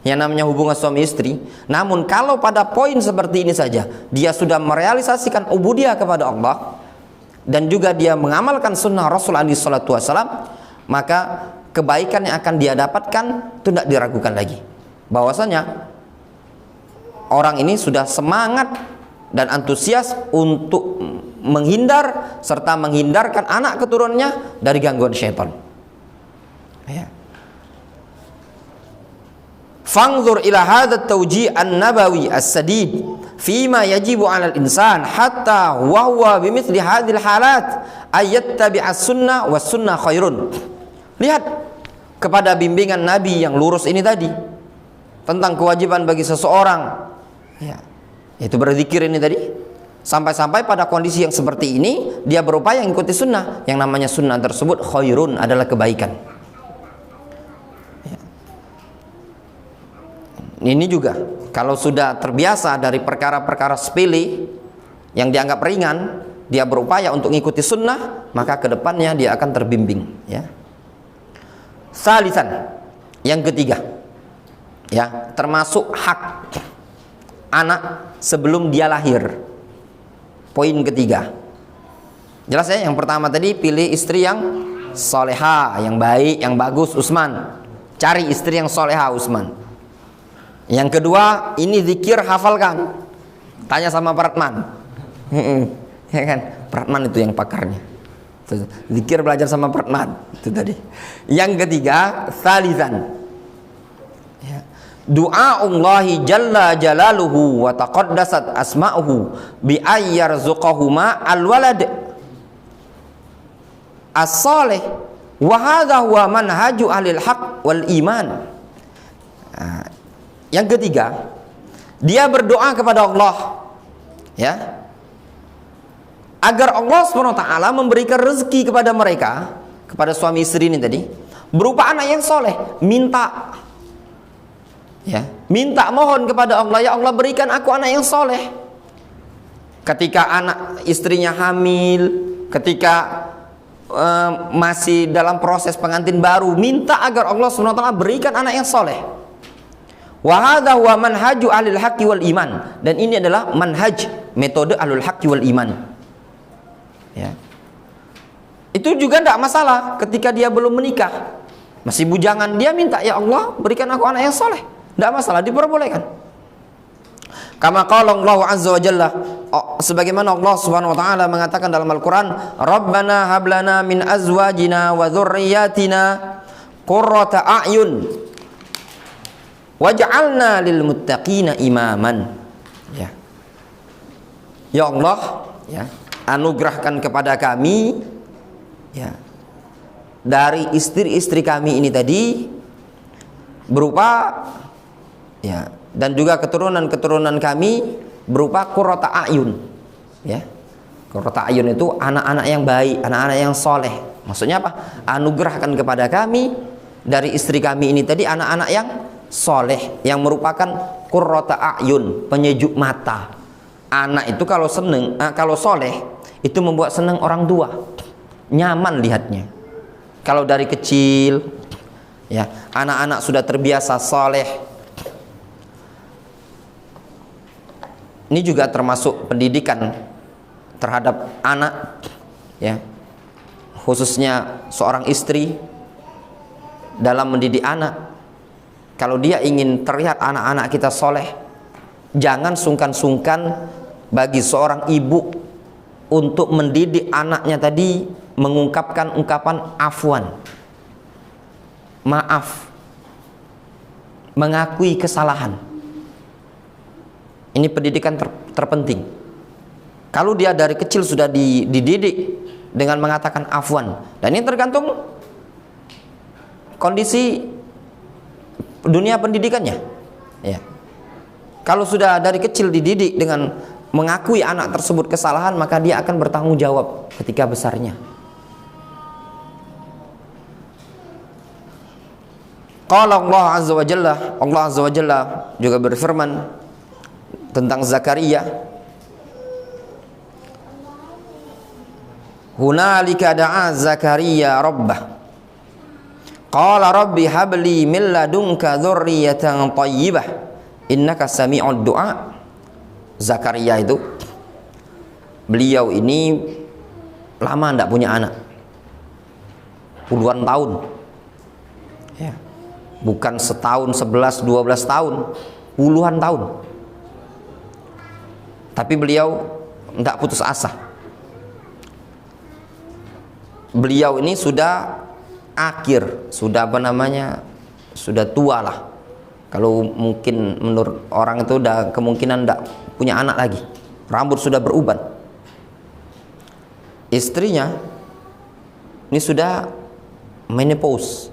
yang namanya hubungan suami istri, namun kalau pada poin seperti ini saja dia sudah merealisasikan ubudiyah kepada Allah dan juga dia mengamalkan sunnah Rasul SAW, maka kebaikan yang akan dia dapatkan itu tidak diragukan lagi, bahwasanya orang ini sudah semangat dan antusias untuk menghindar serta menghindarkan anak keturunannya dari gangguan syaitan. Ya. Fangzur ila hadha at-tawji' an-nabawi as-sadid fima yajibu 'ala al-insan hatta wa huwa bimithli hadhil halat ayattabi'a as-sunnah was sunnah khairun. Lihat kepada bimbingan Nabi yang lurus ini tadi tentang kewajiban bagi seseorang, ya, itu berzikir ini tadi, sampai-sampai pada kondisi yang seperti ini dia berupaya mengikuti sunnah, yang namanya sunnah tersebut khairun, adalah kebaikan. Ya. Ini juga kalau sudah terbiasa dari perkara-perkara sepele yang dianggap ringan, dia berupaya untuk mengikuti sunnah, maka kedepannya dia akan terbimbing. Ya. Salisan, yang ketiga, ya, termasuk hak anak sebelum dia lahir. Poin ketiga, jelas ya. Yang pertama tadi pilih istri yang soleha, yang baik, yang bagus, Usman. Cari istri yang soleha, Usman. Yang kedua, ini zikir hafalkan. Tanya sama Pratman. Ya kan, Pratman itu yang pakarnya. Zikir belajar sama Pratman itu tadi. Yang ketiga, salisan, ya, du'aullahi jalla jalaluhu wa taqaddasat asma'uhu bi ayyarzuqahuma alwalad as-salih wa hadha huwa manhaju ahlil haq wal iman. Nah, yang ketiga, dia berdoa kepada Allah, ya, agar Allah SWT memberikan rezeki kepada mereka, kepada suami istri ini tadi, berupa anak yang soleh. Minta, ya, minta, mohon kepada Allah, ya Allah berikan aku anak yang soleh. Ketika anak istrinya hamil, ketika masih dalam proses pengantin baru, minta agar Allah SWT berikan anak yang soleh. Wa hadza huwa manhaju ahlil haqqi wal iman, dan ini adalah manhaj, metode ahlul haqqi wal iman. Ya. Itu juga tidak masalah ketika dia belum menikah, masih bujangan, dia minta, ya Allah berikan aku anak yang soleh, tidak masalah, diperbolehkan. Kama qala Allah azza wa jalla, sebagaimana Allah Subhanahu wa taala mengatakan dalam Al-Qur'an, Rabbana hablana min azwajina wa dzurriyyatina qurrata a'yun waj'alna lil muttaqina imaman. Ya. Ya Allah, ya, anugerahkan kepada kami, ya, dari istri-istri kami ini tadi berupa, ya, dan juga keturunan-keturunan kami berupa qurrata a'yun, ya. Qurrata a'yun itu anak-anak yang baik, anak-anak yang soleh. Maksudnya apa? Anugerahkan kepada kami dari istri kami ini tadi anak-anak yang soleh, yang merupakan qurrata a'yun, penyejuk mata. Anak itu kalau seneng, kalau soleh, itu membuat senang orang tua, nyaman lihatnya. Kalau dari kecil, ya, anak-anak sudah terbiasa soleh, Ini juga termasuk pendidikan terhadap anak, ya, khususnya seorang istri dalam mendidik anak. Kalau dia ingin terlihat anak-anak kita soleh, jangan sungkan-sungkan bagi seorang ibu untuk mendidik anaknya tadi mengungkapkan ungkapan afwan, maaf, mengakui kesalahan. Ini pendidikan terpenting. Kalau dia dari kecil sudah dididik dengan mengatakan afwan, dan ini tergantung kondisi dunia pendidikannya, ya. Kalau sudah dari kecil dididik dengan mengakui anak tersebut kesalahan, maka dia akan bertanggung jawab ketika besarnya. Qala Allah Azza wa Jalla, Allah Azza wa Jalla juga berfirman tentang Zakaria, hunalika da'a Zakaria rabbah qala rabbi habli min ladunka dzurriyyatan thayyibah innaka sami'ud du'a. Zakaria itu, beliau ini lama tidak punya anak, puluhan tahun, ya. Bukan setahun, 11, 12 tahun, puluhan tahun. Tapi beliau tidak putus asa. Beliau ini sudah akhir, sudah sudah tua lah. Kalau mungkin menurut orang itu udah kemungkinan tidak punya anak lagi. Rambut sudah beruban. Istrinya ini sudah menopause,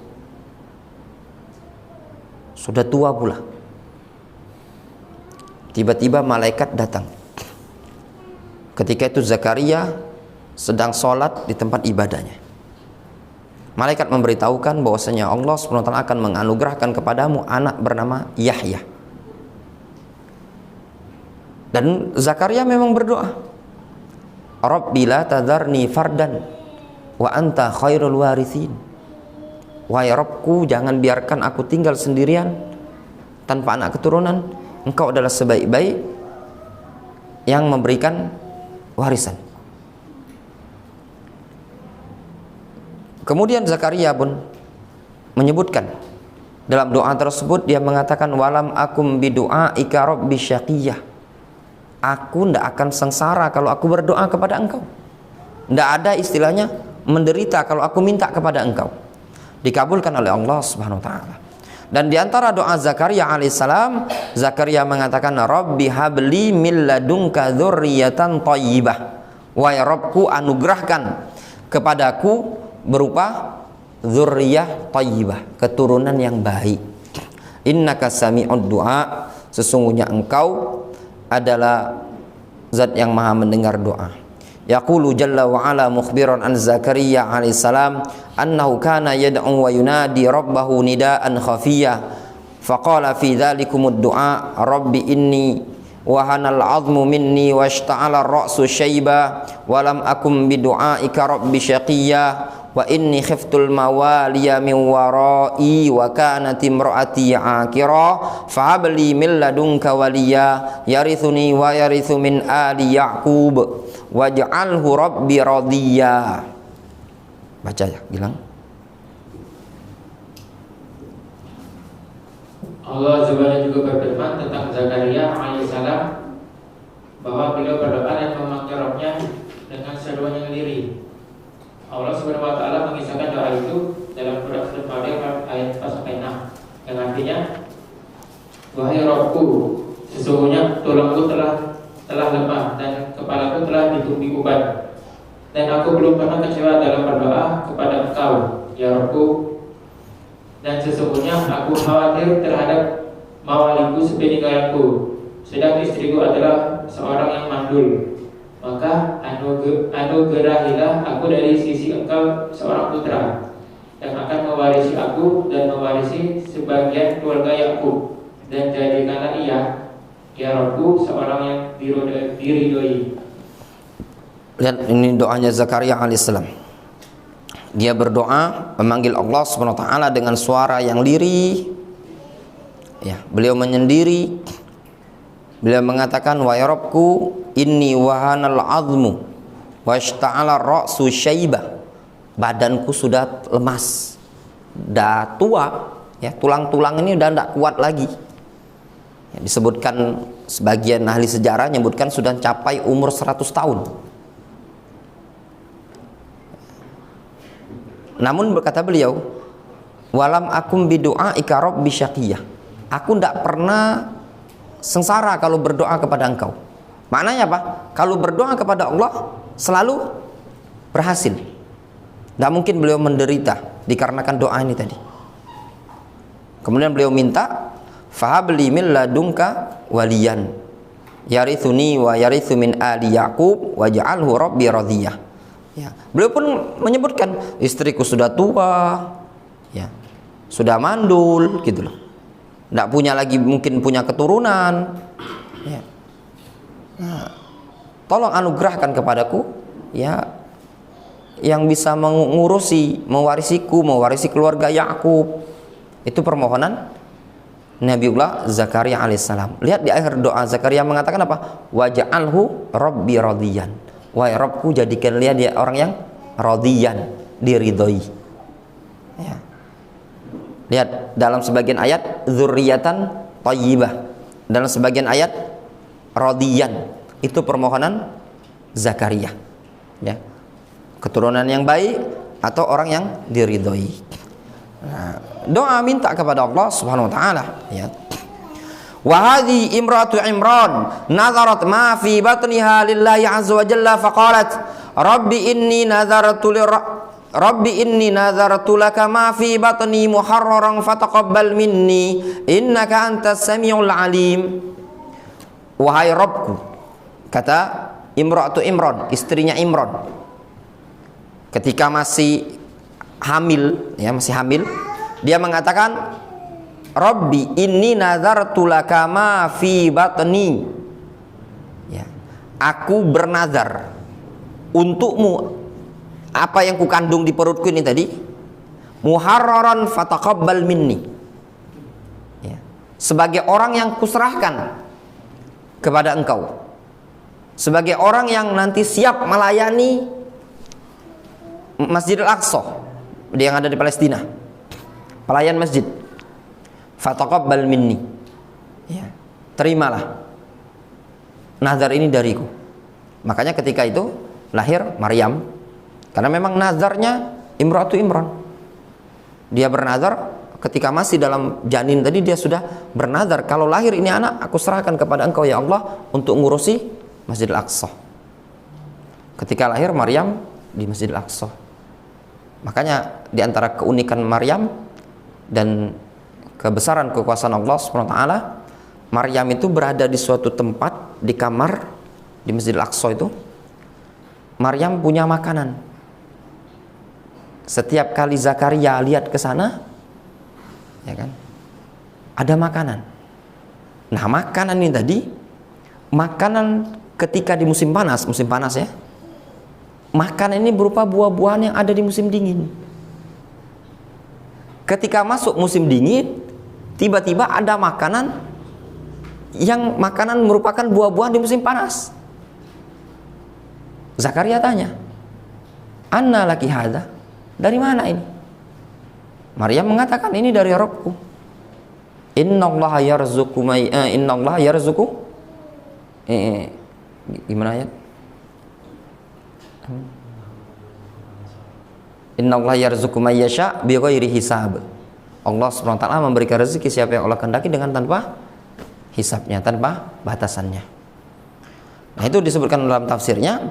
sudah tua pula. Tiba-tiba malaikat datang. Ketika itu Zakaria sedang sholat di tempat ibadahnya. Malaikat memberitahukan bahwasanya Allah SWT akan menganugerahkan kepadamu anak bernama Yahya. Dan Zakaria memang berdoa, Rabbi la tadharni fardan wa anta khairul warithin. Wahai Rabbku, jangan biarkan aku tinggal sendirian tanpa anak keturunan. Engkau adalah sebaik-baik yang memberikan warisan. Kemudian Zakaria pun menyebutkan dalam doa tersebut, dia mengatakan walam akum bidu'aika rabbi syaqiyah. Aku tidak akan sengsara kalau aku berdoa kepada engkau. Tidak ada istilahnya menderita kalau aku minta kepada engkau. Dikabulkan oleh Allah Subhanahu wa taala. Dan di antara doa Zakaria alaihissalam, Zakaria mengatakan Rabbi habli min ladunka dzurriyyatan thayyibah. Wahai Rabbku, anugerahkan kepadaku berupa dzurriyyah thayyibah, keturunan yang baik. Innaka sami'ud du'a, sesungguhnya engkau adalah zat yang maha mendengar doa. Yaqulu jalla wa ala mukhbiran an Zakaria alaihissalam annahu kana yad'u wa yunadi rabbahu nidaan khafiyya faqala fi dhalikumud du'a rabbi inni wa hanal 'azmu minni washta'ala ar-ra'su shayba wa lam akum bidu'aika rabbi shaqiyya wa inni khiftul mawaliya min wara'i wa kanat imra'ati 'akira fa habli min ladunka waliya yarithuni wa yarithu min ali ya'qub waj'alhu rabbi radiyya. Baca ya, bilang. Allah juga berfirman tentang Zakaria alaihissalam bahwa beliau berdoa dan memanggil Rabbnya dengan seruan yang lirih. Allah Subhanahu wa taala mengisahkan doa itu dalam surat Al-Fatihah ayat 4-6 yang artinya, wahai Rabbku, sesungguhnya tulangku telah lemah dan kepalaku telah ditumpi uban, dan aku belum pernah kecewa dalam berdoa kepada Engkau, ya Rabbku. Dan sesungguhnya aku khawatir terhadap mawaliku sepeninggalanku, sedang istriku adalah seorang yang mandul. Maka anugerahilah aku dari sisi Engkau seorang putra yang akan mewarisi aku dan mewarisi sebagian keluarga Yakub, dan jadikanlah ia, ya Rabbku, seorang yang diridhoi. Lihat ini doanya Zakaria alaihissalam. Dia berdoa memanggil Allah Subhanahu wa taala dengan suara yang lirih. Ya, beliau menyendiri Beliau mengatakan, wa ya Rabbku inni wahanal azmu washta'ala ra'su syaibah. Badanku sudah lemas, dah tua, ya, tulang-tulang ini udah tidak kuat lagi. Ya, disebutkan sebagian ahli sejarah menyebutkan sudah capai umur 100 tahun. Namun berkata beliau, walam akum bidu'aika rabbi syaqiyah. Aku tidak pernah sengsara kalau berdoa kepada engkau. Maknanya apa? Kalau berdoa kepada Allah selalu berhasil. Tidak mungkin beliau menderita dikarenakan doa ini tadi. Kemudian beliau minta, fahabli min ladunka waliyan yarithuni wa yarithu min ali Yaqub waj'alhu rabbi radiyah. Ya. Beliau pun menyebutkan, istriku sudah tua, ya, sudah mandul, gitu loh. Tidak punya lagi, mungkin punya keturunan. Ya. Nah, tolong anugerahkan kepadaku, ya, yang bisa mewarisiku, mewarisi keluarga Yakub. Itu permohonan Nabiullah Zakaria alaihissalam. Lihat di akhir doa Zakaria mengatakan apa? Waj'alhu rabbi radiyan. Wahai Rabbku, jadikan dia orang yang radiyan, diridhoi. Ya. Lihat dalam sebagian ayat dzurriatan thayyibah. Dalam sebagian ayat radiyan. Itu permohonan Zakaria. Ya. Keturunan yang baik atau orang yang diridhoi. Nah, doa minta kepada Allah Subhanahu wa taala, ya. Wa hadhi imratu Imran nazarat ma fi batniha lillahi azza wa jalla faqalat rabbi inni nazartu laka ma fi batni muharraran fataqabbal minni innaka antas samiul alim. Wahai Rabbku, kata imratu Imran, istrinya Imran, ketika masih hamil, ya, masih hamil, dia mengatakan, Rabbi inni nazartu laka ma fi batni. Ya, aku bernazar untukmu apa yang kukandung di perutku ini tadi, muharraran fataqabbal minni. Ya, sebagai orang yang kuserahkan kepada engkau, sebagai orang yang nanti siap melayani Masjidil Aqsa yang ada di Palestina, pelayan masjid. Fataqabbal minni, ya, terimalah nazar ini dariku. Makanya ketika itu lahir Maryam, karena memang nazarnya imratu Imran. Dia bernazar ketika masih dalam janin tadi, dia sudah bernazar, kalau lahir ini anak, aku serahkan kepada engkau ya Allah untuk ngurusi Masjidil Aqsa. Ketika lahir Maryam di Masjidil Aqsa. Makanya di antara keunikan Maryam dan kebesaran kekuasaan Allah SWT, Maryam itu berada di suatu tempat, di kamar di Masjidil Aqsa itu. Maryam punya makanan. Setiap kali Zakaria lihat ke sana, ya kan, ada makanan. Nah, makanan ini tadi, makanan ketika di musim panas ya, makanan ini berupa buah-buahan yang ada di musim dingin. Ketika masuk musim dingin, tiba-tiba ada makanan yang merupakan buah-buahan di musim panas. Zakaria tanya, "Anna laki hadza?" Dari mana ini? Maryam mengatakan, ini dari Rabbku. Innallaha yarzuqu innallaha yarzuqu gimana ya? Innallaha yarzuqu may yasha bighairi hisab. Allah SWT memberikan rezeki siapa yang Allah kehendaki dengan tanpa hisabnya, tanpa batasannya. Nah, itu disebutkan dalam tafsirnya.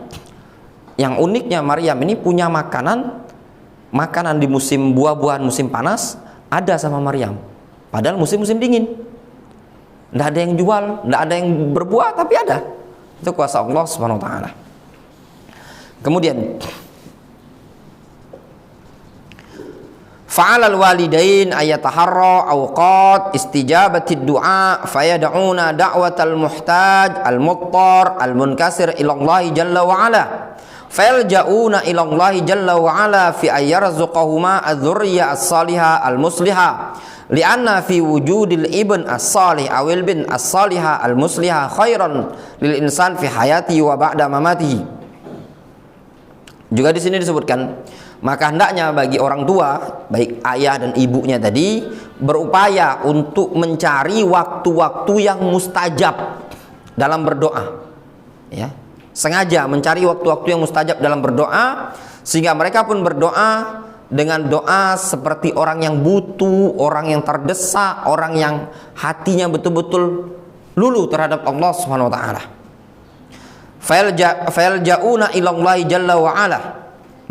Yang uniknya Maryam ini punya makanan di musim buah-buahan musim panas ada sama Maryam. Padahal musim-musim dingin. Tidak ada yang jual, tidak ada yang berbuah, tapi ada. Itu kuasa Allah Subhanahu wa taala. Kemudian fa'alal walidain ayataharra awqat istijabatid du'a fayad'una da'watal muhtaj al-muttar al-munkasir ila Allah jalla wa ala fayalja'una ila Allah jalla wa ala fi ayyarzuqahuma adh-dhurriyyah as-salihah al-muslihah li'anna fi wujudil ibn as-salih awil bin as-salihah al-muslihah khairan lil insan fi hayati wa ba'da mamatihi. Juga di sini disebutkan, maka hendaknya bagi orang tua, baik ayah dan ibunya tadi, berupaya untuk mencari waktu-waktu yang mustajab dalam berdoa. Ya, sengaja mencari waktu-waktu yang mustajab dalam berdoa, sehingga mereka pun berdoa dengan doa seperti orang yang butuh, orang yang terdesak, orang yang hatinya betul-betul luluh terhadap Allah Subhanahu wa taala. Fayalja'una ilallahi jalla wa ala.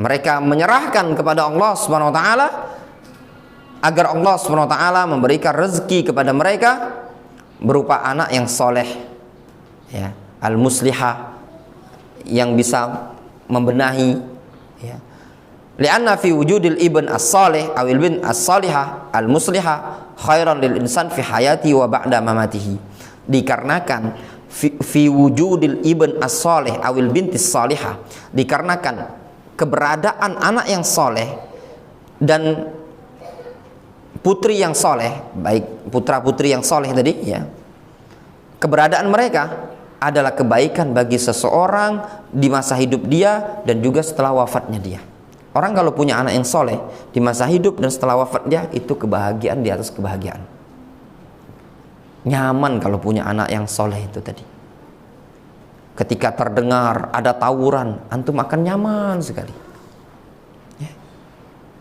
Mereka menyerahkan kepada Allah Subhanahu wa taala agar Allah Subhanahu wa taala memberikan rezeki kepada mereka berupa anak yang soleh, ya, al-muslihah, yang bisa membenahi, ya. Li'anna fi wujudil ibn as-salih awil bin as-salihah al-muslihah khairan lil insan fi hayati wa ba'da mamatihi. Dikarenakan fi wujudil ibn as-salih awil bintis salihah, dikarenakan keberadaan anak yang soleh dan putri yang soleh, baik putra putri yang soleh tadi, ya, keberadaan mereka adalah kebaikan bagi seseorang di masa hidup dia dan juga setelah wafatnya dia. Orang kalau punya anak yang soleh di masa hidup dan setelah wafat dia, itu kebahagiaan di atas kebahagiaan. Nyaman kalau punya anak yang soleh itu tadi. Ketika terdengar ada tawuran, antum akan nyaman sekali, ya.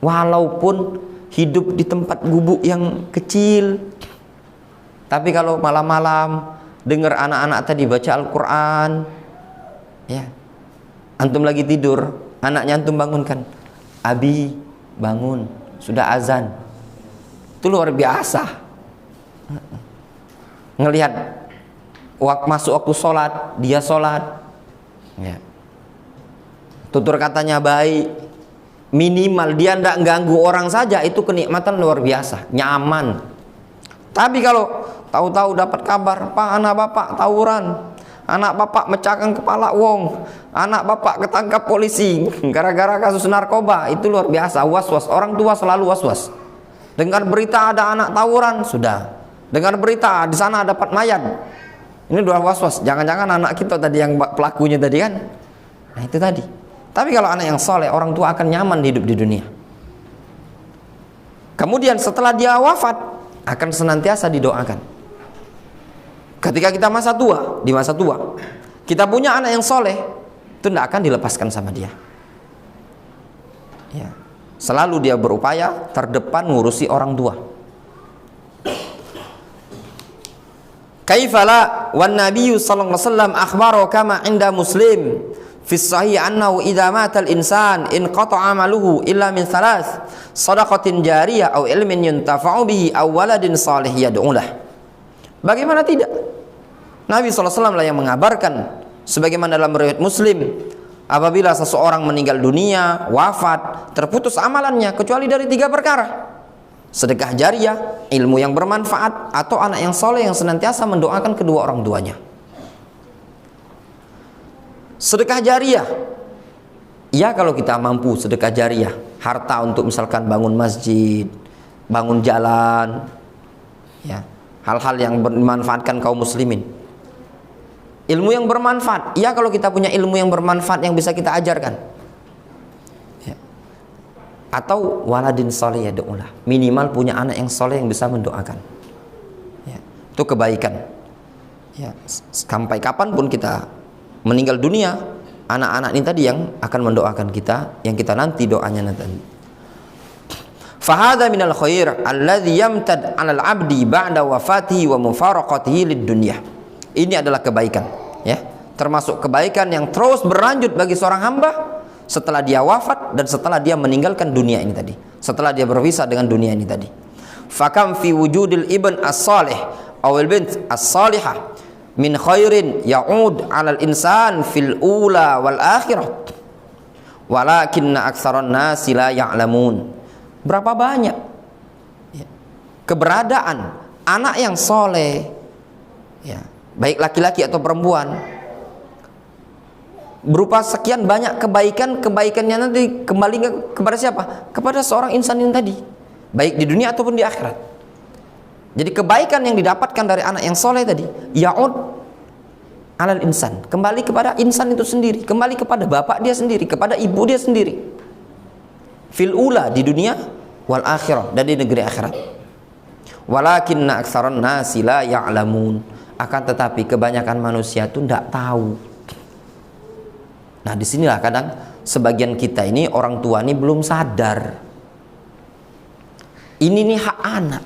Walaupun hidup di tempat gubuk yang kecil, tapi kalau malam-malam dengar anak-anak tadi baca Al-Quran, ya, antum lagi tidur, anaknya antum bangunkan, "Abi, bangun, sudah azan." Itu luar biasa. Ngelihat masuk waktu sholat, dia sholat, ya. Tutur katanya baik, minimal dia tidak ganggu orang saja, itu kenikmatan luar biasa, nyaman. Tapi kalau tahu-tahu dapat kabar, "Pak, anak bapak tawuran, anak bapak mecahkan kepala wong, anak bapak ketangkap polisi gara-gara kasus narkoba," itu luar biasa, was-was. Orang tua selalu was-was. Dengar berita ada anak tawuran, sudah. Dengar berita di sana dapat mayat, ini udah was-was. Jangan-jangan anak kita tadi yang pelakunya tadi kan. Nah itu tadi. Tapi kalau anak yang soleh, orang tua akan nyaman hidup di dunia. Kemudian setelah dia wafat, akan senantiasa didoakan. Ketika kita masa tua, di masa tua kita punya anak yang soleh, itu tidak akan dilepaskan sama dia, ya. Selalu dia berupaya terdepan ngurusi orang tua. Kaifala wan nabiyyu sallallahu alaihi wasallam akhbaro kama inda Muslim fi sahih annahu idza mata al-insan in qata'a amaluhu illa min thalath shadaqatin jariyah aw ilmin yuntafa'u bihi aw waladin salih yad'u lah. Bagaimana tidak? Nabi SAW lah yang mengabarkan, sebagaimana dalam riwayat Muslim, apabila seseorang meninggal dunia, wafat, terputus amalannya kecuali dari 3 perkara: sedekah jariah, ilmu yang bermanfaat, atau anak yang soleh yang senantiasa mendoakan kedua orang tuanya. Sedekah jariah, ya kalau kita mampu sedekah jariah, harta untuk misalkan bangun masjid, bangun jalan, ya, hal-hal yang bermanfaatkan kaum muslimin. Ilmu yang bermanfaat, ya kalau kita punya ilmu yang bermanfaat yang bisa kita ajarkan, ya. Atau waladin soleh yad'ulah, minimal punya anak yang soleh yang bisa mendoakan, ya. Itu kebaikan, ya. Sampai kapanpun kita meninggal dunia, anak-anak ini tadi yang akan mendoakan kita, yang kita nanti doanya nanti. Fahadha minal khair alladhi yamtad 'alal 'abdi ba'da wafatihi wa mufaraqatihi lid-dunya. Ini adalah kebaikan, ya, termasuk kebaikan yang terus berlanjut bagi seorang hamba setelah dia wafat dan setelah dia meninggalkan dunia ini tadi, setelah dia berpisah dengan dunia ini tadi. Fakam fi wujudil ibn as-salih awil bint as-salihah min khairin ya'ud 'alal insan fil ula wal akhirah walakinna aktsaran nasi la ya'lamun. Berapa banyak, ya, keberadaan anak yang soleh, ya, baik laki-laki atau perempuan, berupa sekian banyak kebaikannya nanti kembali kepada siapa? Kepada seorang insan yang tadi, baik di dunia ataupun di akhirat. Jadi kebaikan yang didapatkan dari anak yang soleh tadi, ya'ud alal insan, kembali kepada insan itu sendiri, kembali kepada bapak dia sendiri, kepada ibu dia sendiri. Fil ula, di dunia, wal akhirah, dan di negeri akhirat. Walakinna aktsaran nasi la ya'lamun, akan tetapi kebanyakan manusia itu tidak tahu. Nah, disinilah kadang sebagian kita ini, orang tua ini belum sadar. Ini nih hak anak.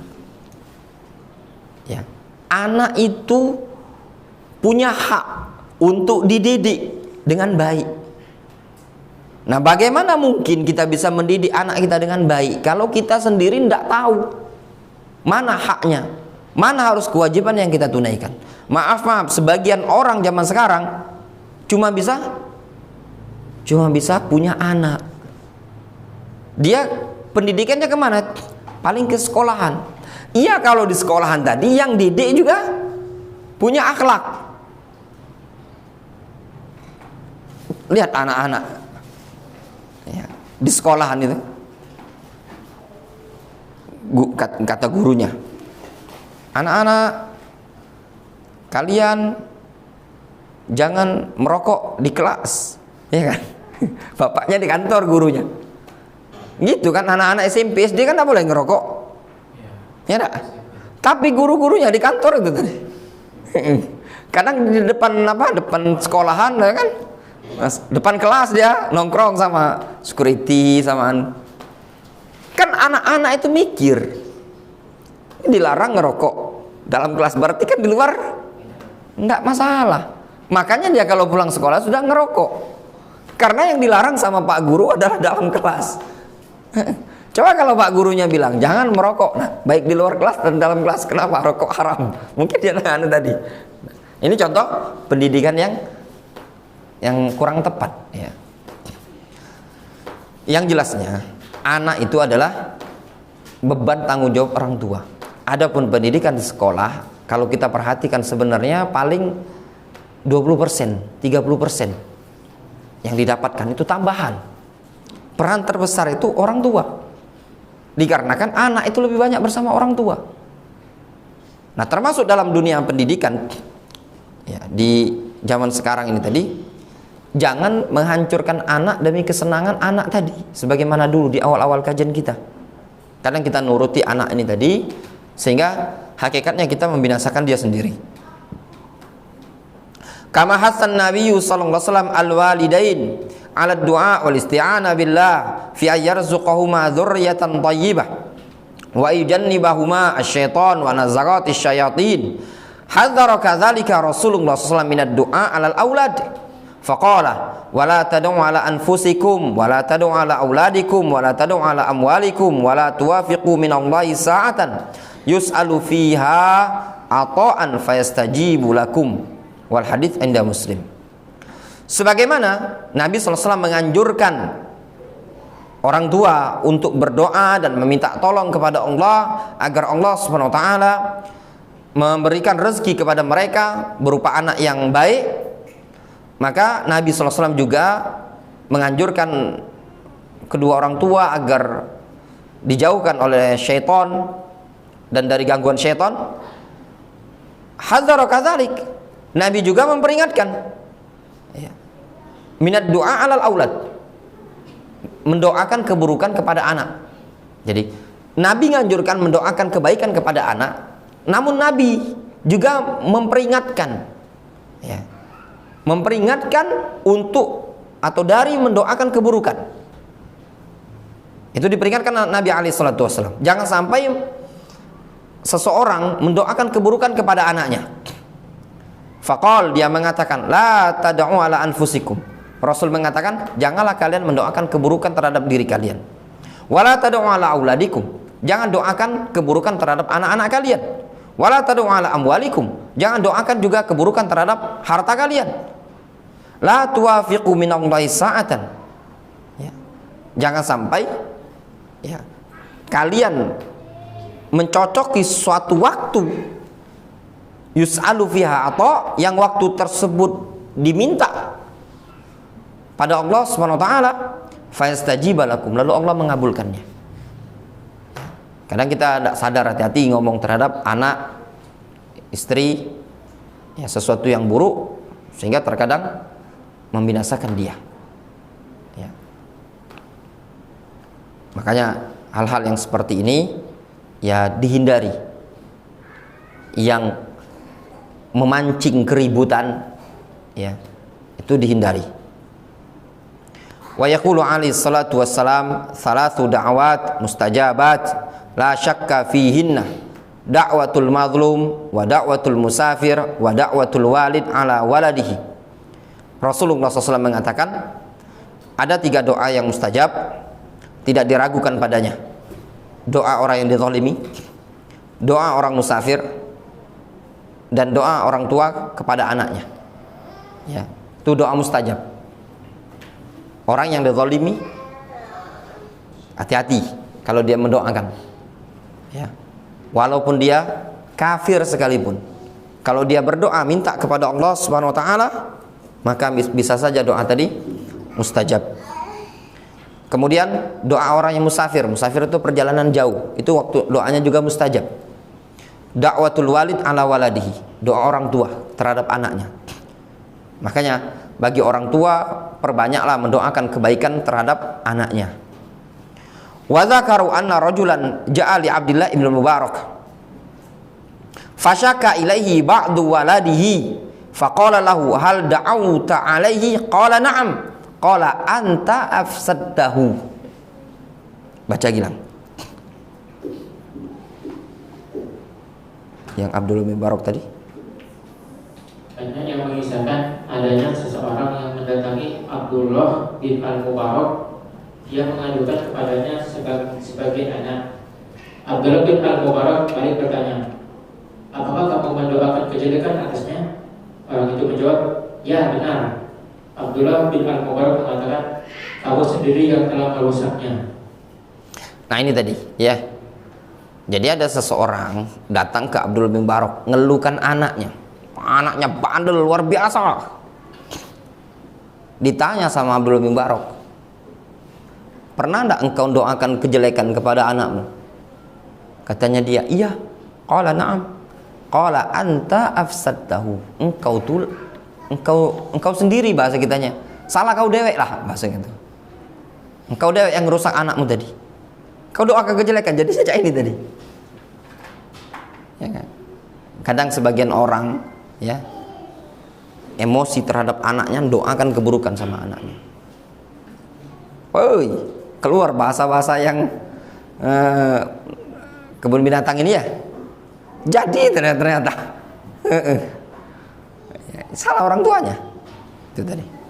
Ya, anak itu punya hak untuk dididik dengan baik. Nah, bagaimana mungkin kita bisa mendidik anak kita dengan baik kalau kita sendiri tidak tahu mana haknya, mana harus kewajiban yang kita tunaikan. Maaf, sebagian orang zaman sekarang cuma bisa punya anak. Dia pendidikannya kemana? Paling ke sekolahan. Iya, kalau di sekolahan tadi yang didik juga punya akhlak. Lihat anak-anak ya, di sekolahan itu, kata gurunya, anak-anak kalian jangan merokok di kelas, ya kan? Bapaknya di kantor, gurunya gitu kan. Anak-anak SMP SD kan tidak boleh ngerokok, ya enggak? Tapi guru-gurunya di kantor itu tadi. Kadang di depan sekolahan, ya kan? Depan kelas dia nongkrong sama security, samaan. Kan anak-anak itu mikir, dilarang ngerokok dalam kelas, berarti kan di luar enggak masalah. Makanya dia kalau pulang sekolah sudah ngerokok, karena yang dilarang sama Pak Guru adalah dalam kelas. Coba kalau Pak Gurunya bilang jangan merokok, nah baik di luar kelas dan dalam kelas, kenapa rokok haram? Mungkin dia nanya tadi. Ini contoh pendidikan yang kurang tepat, ya. Yang jelasnya, anak itu adalah beban tanggung jawab orang tua. Adapun pendidikan di sekolah, kalau kita perhatikan sebenarnya paling 20%, 30% yang didapatkan itu tambahan. Peran terbesar itu orang tua, dikarenakan anak itu lebih banyak bersama orang tua. Nah, termasuk dalam dunia pendidikan, ya, di zaman sekarang ini tadi, jangan menghancurkan anak demi kesenangan anak tadi, sebagaimana dulu di awal-awal kajian kita. Kadang kita nuruti anak ini tadi, sehingga hakikatnya kita membinasakan dia sendiri. Kama hasan Nabi sallallahu alaihi wasallam al-walidain ala du'a wal isti'ana billah fi ayyarzuqahuma dzurriyyatan thayyibah wa yujannibahuma asy-syaitan wa nazaghatis syayatin. Hadzara kadzalika Rasulullah sallallahu alaihi wasallam minad du'a 'alal aulad. Faqala wala tad'u 'ala anfusikum wala tad'u 'ala auladikum wala tad'u 'ala amwalikum wala tuwafiqu minallahi sa'atan yus'alu fiha ata'an fayastajibu lakum. Wal hadits inda Muslim. Sebagaimana Nabi SAW menganjurkan orang tua untuk berdoa dan meminta tolong kepada Allah agar Allah Subhanahu wa taala memberikan rezeki kepada mereka berupa anak yang baik, maka Nabi SAW juga menganjurkan kedua orang tua agar dijauhkan oleh syaitan dan dari gangguan syaitan. Hadzara kadzalik, Nabi juga memperingatkan, ya, minat doa alal aulad, mendoakan keburukan kepada anak. Jadi Nabi menganjurkan mendoakan kebaikan kepada anak, namun Nabi juga memperingatkan, ya, memperingatkan untuk atau dari mendoakan keburukan. Itu diperingatkan Nabi SAW. Jangan sampai seseorang mendoakan keburukan kepada anaknya. Faqal, dia mengatakan, la tad'u ala anfusikum. Rasul mengatakan, janganlah kalian mendoakan keburukan terhadap diri kalian. Wala tad'u ala auladikum. Jangan doakan keburukan terhadap anak-anak kalian. Wala tad'u ala amwalikum. Jangan doakan juga keburukan terhadap harta kalian. La tuwafiqu minallahi sa'atan. Ya. Jangan sampai, ya, kalian mencocoki suatu waktu yus'alu fiha, atau yang waktu tersebut diminta pada Allah Subhanahu wa taala, fayastajiba lakum, lalu Allah mengabulkannya. Kadang kita tidak sadar, hati-hati ngomong terhadap anak, istri, ya sesuatu yang buruk sehingga terkadang membinasakan dia. Ya. Makanya hal-hal yang seperti ini ya dihindari. Yang memancing keributan ya itu dihindari. Wa yaqulu alaihi salatu wassalam thalathu da'awat mustajabat la syakka fihinna da'watul mazlum wa da'watul musafir wa da'watul walid ala waladihi. Rasulullah SAW mengatakan ada 3 doa yang mustajab, tidak diragukan padanya. Doa orang yang dizalimi, doa orang musafir, dan doa orang tua kepada anaknya. Ya, itu doa mustajab. Orang yang dizalimi, hati-hati kalau dia mendoakan. Ya, walaupun dia kafir sekalipun, kalau dia berdoa minta kepada Allah Subhanahu Wa Taala, maka bisa saja doa tadi mustajab. Kemudian doa orang yang musafir itu perjalanan jauh, itu waktu doanya juga mustajab. Da'watul walid ala waladihi, doa orang tua terhadap anaknya. Makanya bagi orang tua perbanyaklah mendoakan kebaikan terhadap anaknya. Wa dzakaru anna rajulan ja'a li Abdullah ibn Mubarak fashaka ilaihi ba'du waladihi faqala lahu hal da'awta alaihi qala na'am qala anta afsadtahu. Baca Gilang. Yang Abdullah bin Mubarak tadi. Banyak yang mengisahkan adanya seseorang yang mendatangi Abdullah bin Al-Mubarak. Dia mengajukan kepadanya sebagai anak. Abdullah bin Al-Mubarak balik bertanya, apakah kamu mendoakan kejelekan atasnya? Orang itu menjawab, ya benar. Abdullah bin Al-Mubarak mengatakan, kamu sendiri yang telah merusaknya. Nah ini tadi ya. Jadi ada seseorang datang ke Abdullah bin Mubarak ngeluhkan anaknya. Anaknya bandel luar biasa. Ditanya sama Abdullah bin Mubarak, pernah enggak engkau doakan kejelekan kepada anakmu? Katanya dia, iya. Qala na'am. Qala anta afsadtahu. Engkau sendiri bahasa kitanya. Salah kau dewek lah bahasa gitu. Engkau dewek yang merusak anakmu tadi. Kau doakan kejelekan, jadi saja ini tadi. Ya kan? Kadang sebagian orang ya emosi terhadap anaknya, doakan keburukan sama anaknya. Woi, keluar bahasa-bahasa yang kebun binatang ini ya. Jadi ternyata salah orang tuanya. Itu tadi.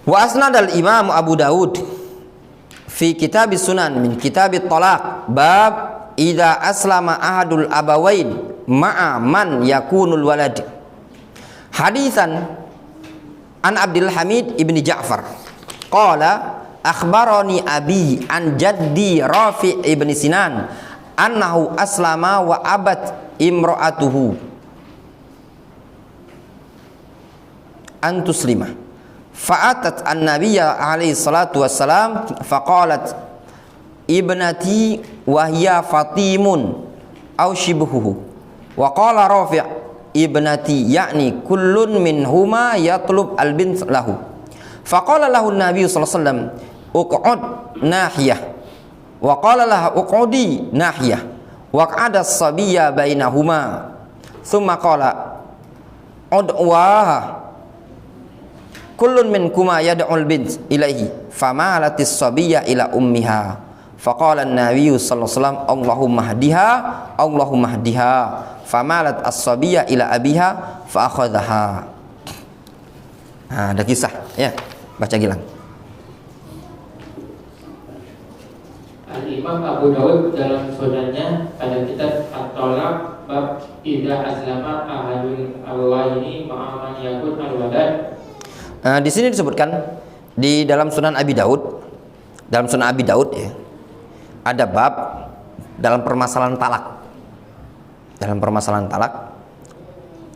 Wa asnad al-Imam Abu Daud fi kitab sunan min kitab talaq bab idza aslama ahadul abawain ma'a man yakunul walad. Hadisan an Abdul Hamid ibni Ja'far qala akhbarani abi an jaddi Rafi' ibni Sinan annahu aslama wa abat imra'atuhu an tuslimah fa'atat an-nabiyya alaihi salatu wassalam faqalat ibnati wa hiya fatimun aw shibhuhu wa qala Rafi' ibnati ya'ni kullun minhuma yatlub al-bint lahu faqala lahu an-nabiy sallallahu alaihi wasallam uq'ud nahiyah wa qala laha uq'udi nahiyah wa qa'ada as-sabiyya bainahuma thumma qala ud'waha kullun minkuma yad'ul bint ilaihi famalatis sabiyya ila ummiha faqala an-nabiy sallallahu alaihi wasallam Allahumma hdiha famalat as-sabiyya ila abiha fa akhadhaha. Nah, ada kisah ya, baca Gilang. Al-Imam Abu Dawud dalam sunannya pada kitab At-Talaq bab idza aslama ahadul awaini ma'a man yakun al-walad. Di sini disebutkan di dalam Sunan Abi Daud, ya, ada bab dalam permasalahan talak. dalam permasalahan talak.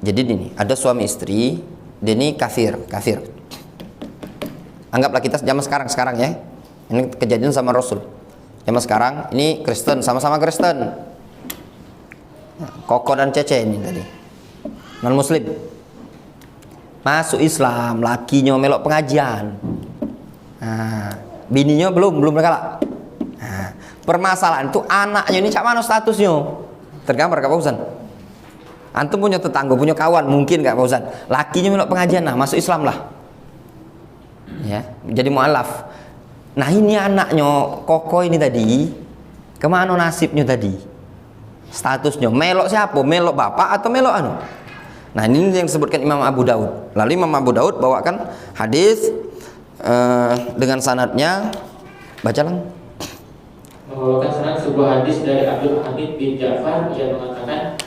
Jadi ini ada suami istri, dia ini kafir. Anggaplah kita zaman sekarang ya. Ini kejadian sama Rasul. Zaman sekarang ini Kristen, sama-sama Kristen. Koko dan Cece ini tadi non muslim masuk Islam, lakinya melok pengajian, bininya belum kalah. Permasalahan itu anaknya ini cak mana statusnya? Tergambar Kak Fauzan. Antum punya tetangga, punya kawan mungkin Kak Fauzan, lakinya melok pengajian, nah masuk Islam lah, ya jadi mualaf. Nah ini anaknya Koko ini tadi kemana nasibnya tadi? Statusnya melok siapa? Melok bapak atau melok anu? Nah ini yang disebutkan Imam Abu Daud. Lalu Imam Abu Daud bawakan hadis dengan sanadnya, baca lang. Membawakan sanad sebuah hadis dari Abdul Hamid bin Ja'far yang mengatakan,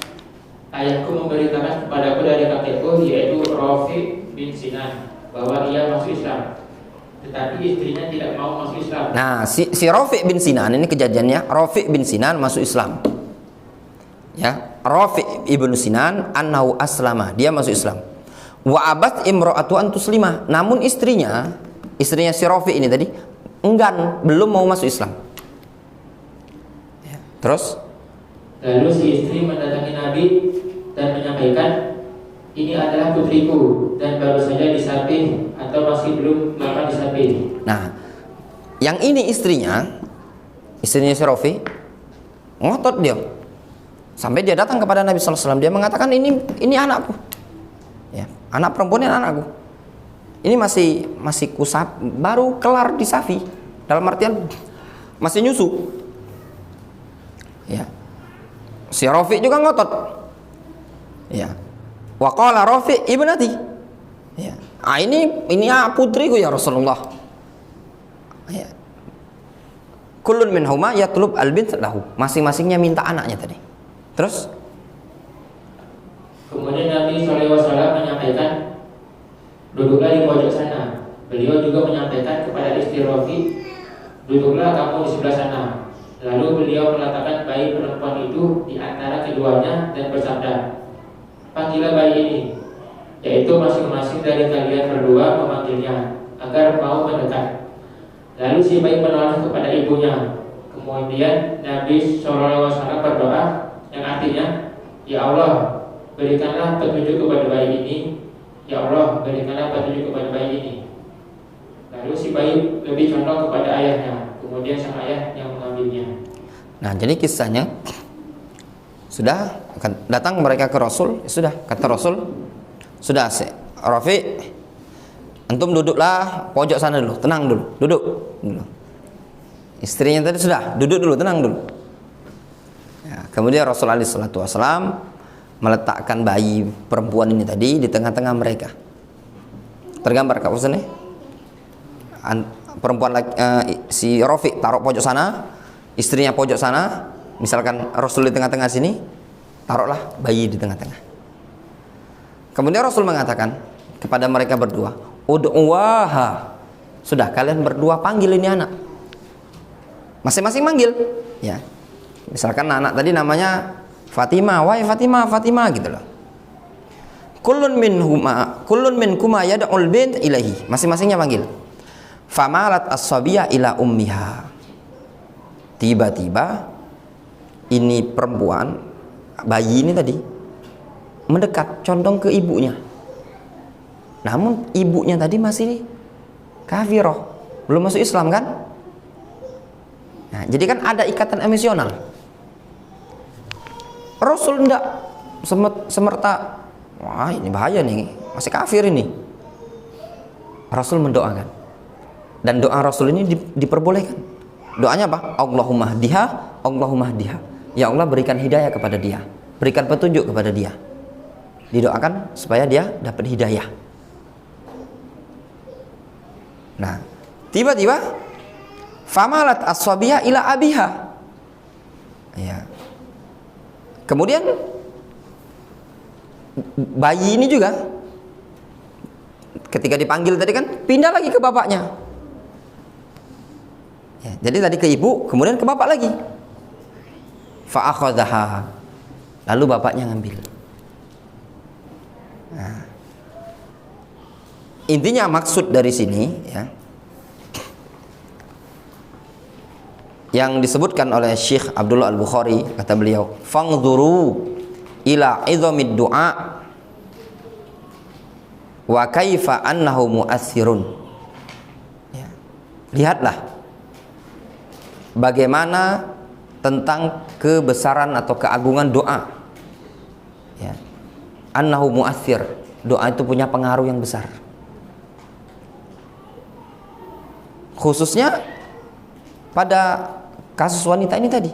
ayahku memberitakan kepadaku dari kakekku yaitu Rafi bin Sinan bahwa ia masuk Islam, tetapi istrinya tidak mau masuk Islam. Nah si Rafi bin Sinan ini kejadiannya, Rafi bin Sinan masuk Islam. Ya, Rafi ibnu Sinan annahu aslama, dia masuk Islam. Wa abat imra'atu an tuslima, namun istrinya si Rafi ini tadi enggan, belum mau masuk Islam. Ya, terus lalu si istri mendatangi Nabi dan menyampaikan, ini adalah putriku dan baru saja disapih atau masih belum lama disapih. Nah, yang ini istrinya si Rafi ngotot dia. Sampai dia datang kepada Nabi SAW, dia mengatakan ini anakku, ya, anak perempuan ini anakku. Ini masih kusap, baru kelar disafi, dalam artian masih nyusu. Ya, si Rafi juga ngotot. Ya, wa qala Rafi ibnati. Ya, ini putriku ya Rasulullah. Ya. Kullun minhuma yatlub al-bint lahu, masing-masingnya minta anaknya tadi. Terus kemudian Nabi SAW menyampaikan, duduklah di pojok sana. Beliau juga menyampaikan kepada istri Rafi, duduklah kamu di sebelah sana. Lalu beliau meletakkan bayi perempuan itu di antara keduanya dan bersabda, panggillah bayi ini, yaitu masing-masing dari kalian berdua memanggilnya agar mau mendekat. Lalu si bayi menoleh kepada ibunya. Kemudian Nabi SAW berdoa yang artinya, ya Allah, berikanlah petunjuk kepada bayi ini. Ya Allah, berikanlah petunjuk kepada bayi ini. Lalu si bayi lebih condong kepada ayahnya. Kemudian sang ayah yang mengambilnya. Nah, jadi kisahnya sudah datang mereka ke Rasul, sudah kata Rasul, sudah Rafi, antum duduklah pojok sana dulu, tenang dulu, duduk dulu. Istrinya tadi sudah duduk dulu, tenang dulu. Ya, kemudian Rasulullah SAW meletakkan bayi perempuan ini tadi di tengah-tengah mereka. Tergambar Kak Ustaz nih? Perempuan si Rafi taruh pojok sana, istrinya pojok sana. Misalkan Rasul di tengah-tengah sini, taruhlah bayi di tengah-tengah. Kemudian Rasul mengatakan kepada mereka berdua, ud'uwaha. Sudah, kalian berdua panggil ini anak. Masing-masing manggil, ya. Misalkan anak tadi namanya Fatimah, wahai Fatimah, Fatimah gitu loh. Kullun minkuma yad'ul bint ilahi. Masing-masingnya panggil. Famalat as-sabiyya ila ummiha. Tiba-tiba ini perempuan, bayi ini tadi mendekat, condong ke ibunya. Namun ibunya tadi masih kafirah, belum masuk Islam kan? Nah, jadi kan ada ikatan emosional. Rasul tidak semerta, wah ini bahaya nih, masih kafir ini. Rasul mendoakan, dan doa Rasul ini diperbolehkan. Doanya apa? Allahumma hdiha, Allahumma hdiha. Ya Allah, berikan hidayah kepada dia, berikan petunjuk kepada dia. Didoakan supaya dia dapat hidayah. Nah, tiba-tiba famalat as-sabiyya ila abiha. Ya. Kemudian bayi ini juga ketika dipanggil tadi kan pindah lagi ke bapaknya. Ya, jadi tadi ke ibu, kemudian ke bapak lagi. Fa akhadhaha. lalu bapaknya ngambil. Nah, intinya maksud dari sini ya, yang disebutkan oleh Syekh Abdullah Al-Bukhari, kata beliau, fangzuru ila izamid du'a wa kaifa annahu mu'athirun. Ya. Lihatlah bagaimana tentang kebesaran atau keagungan doa. Ya. Annahu mu'athir, doa itu punya pengaruh yang besar. Khususnya pada kasus wanita ini tadi,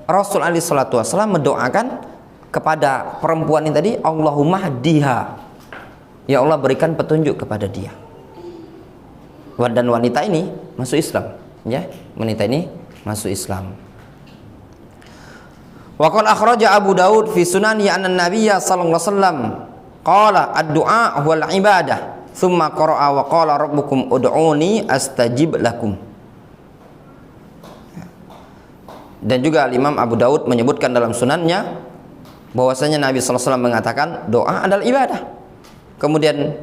Rasul alaihi salatu wasallam mendoakan kepada perempuan ini tadi, Allahumma hdiha, ya Allah berikan petunjuk kepada dia. Dan wanita ini masuk Islam, ya, wanita ini masuk Islam. Wa qala akhraja Abu Daud fi sunani anna Nabiyya sallallahu alaihi wasallam qala ad-du'a huwal ibadah thumma qara'a wa qala rabbukum ud'uni astajib lakum. Dan juga Imam Abu Daud menyebutkan dalam sunannya bahwasanya Nabi sallallahu alaihi wasallam mengatakan doa adalah ibadah. Kemudian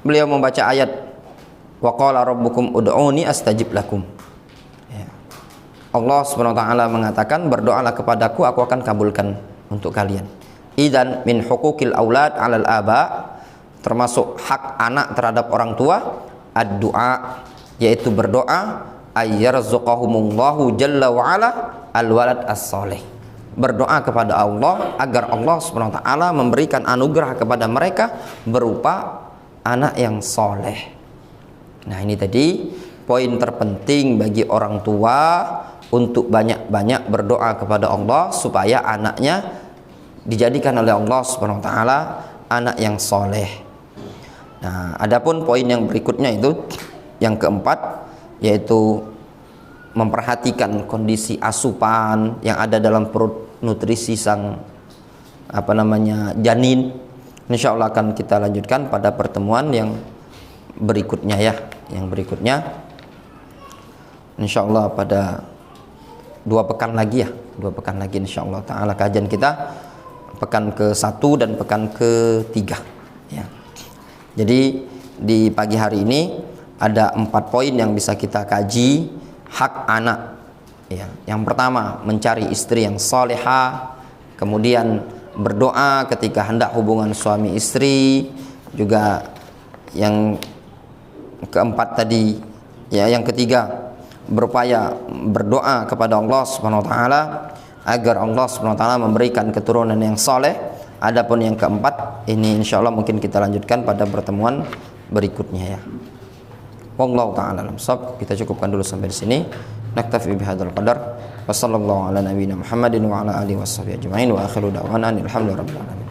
beliau membaca ayat wa qala rabbukum ud'uni astajib lakum. Allah Subhanahu wa taala mengatakan berdoalah kepadaku, aku akan kabulkan untuk kalian. Idzan min huquqil aulad 'alal aba, termasuk hak anak terhadap orang tua, ad-du'a, yaitu berdoa, ayyarzuqahumullahu jalla wa ala al-walad as-salih. Berdoa kepada Allah agar Allah Subhanahu wa taala memberikan anugerah kepada mereka berupa anak yang soleh. Nah, ini tadi poin terpenting bagi orang tua untuk banyak-banyak berdoa kepada Allah supaya anaknya dijadikan oleh Allah Subhanahu wa taala anak yang soleh. Nah, adapun poin yang berikutnya itu yang keempat, yaitu memperhatikan kondisi asupan yang ada dalam perut, nutrisi sang janin. Insyaallah akan kita lanjutkan pada pertemuan yang berikutnya ya, yang berikutnya insyaallah pada 2 pekan lagi ya, 2 pekan lagi insyaallah taala kajian kita pekan ke-1 dan pekan ke-3 ya. Jadi di pagi hari ini ada 4 poin yang bisa kita kaji hak anak ya. Yang pertama, mencari istri yang salihah, kemudian berdoa ketika hendak hubungan suami istri, juga yang keempat tadi ya, yang ketiga berupaya berdoa kepada Allah Subhanahu wa taala agar Allah Subhanahu wa taala memberikan keturunan yang saleh. Adapun yang keempat ini insyaallah mungkin kita lanjutkan pada pertemuan berikutnya ya. Wallahu taala alam shawab. Kita cukupkan dulu sampai di sini. Naktafi bihadzal qadar. Wassallallahu ala nabiyyina Muhammadin wa ala alihi washabihi ajmain wa akhiru da'wana alhamdulillahi rabbil alamin.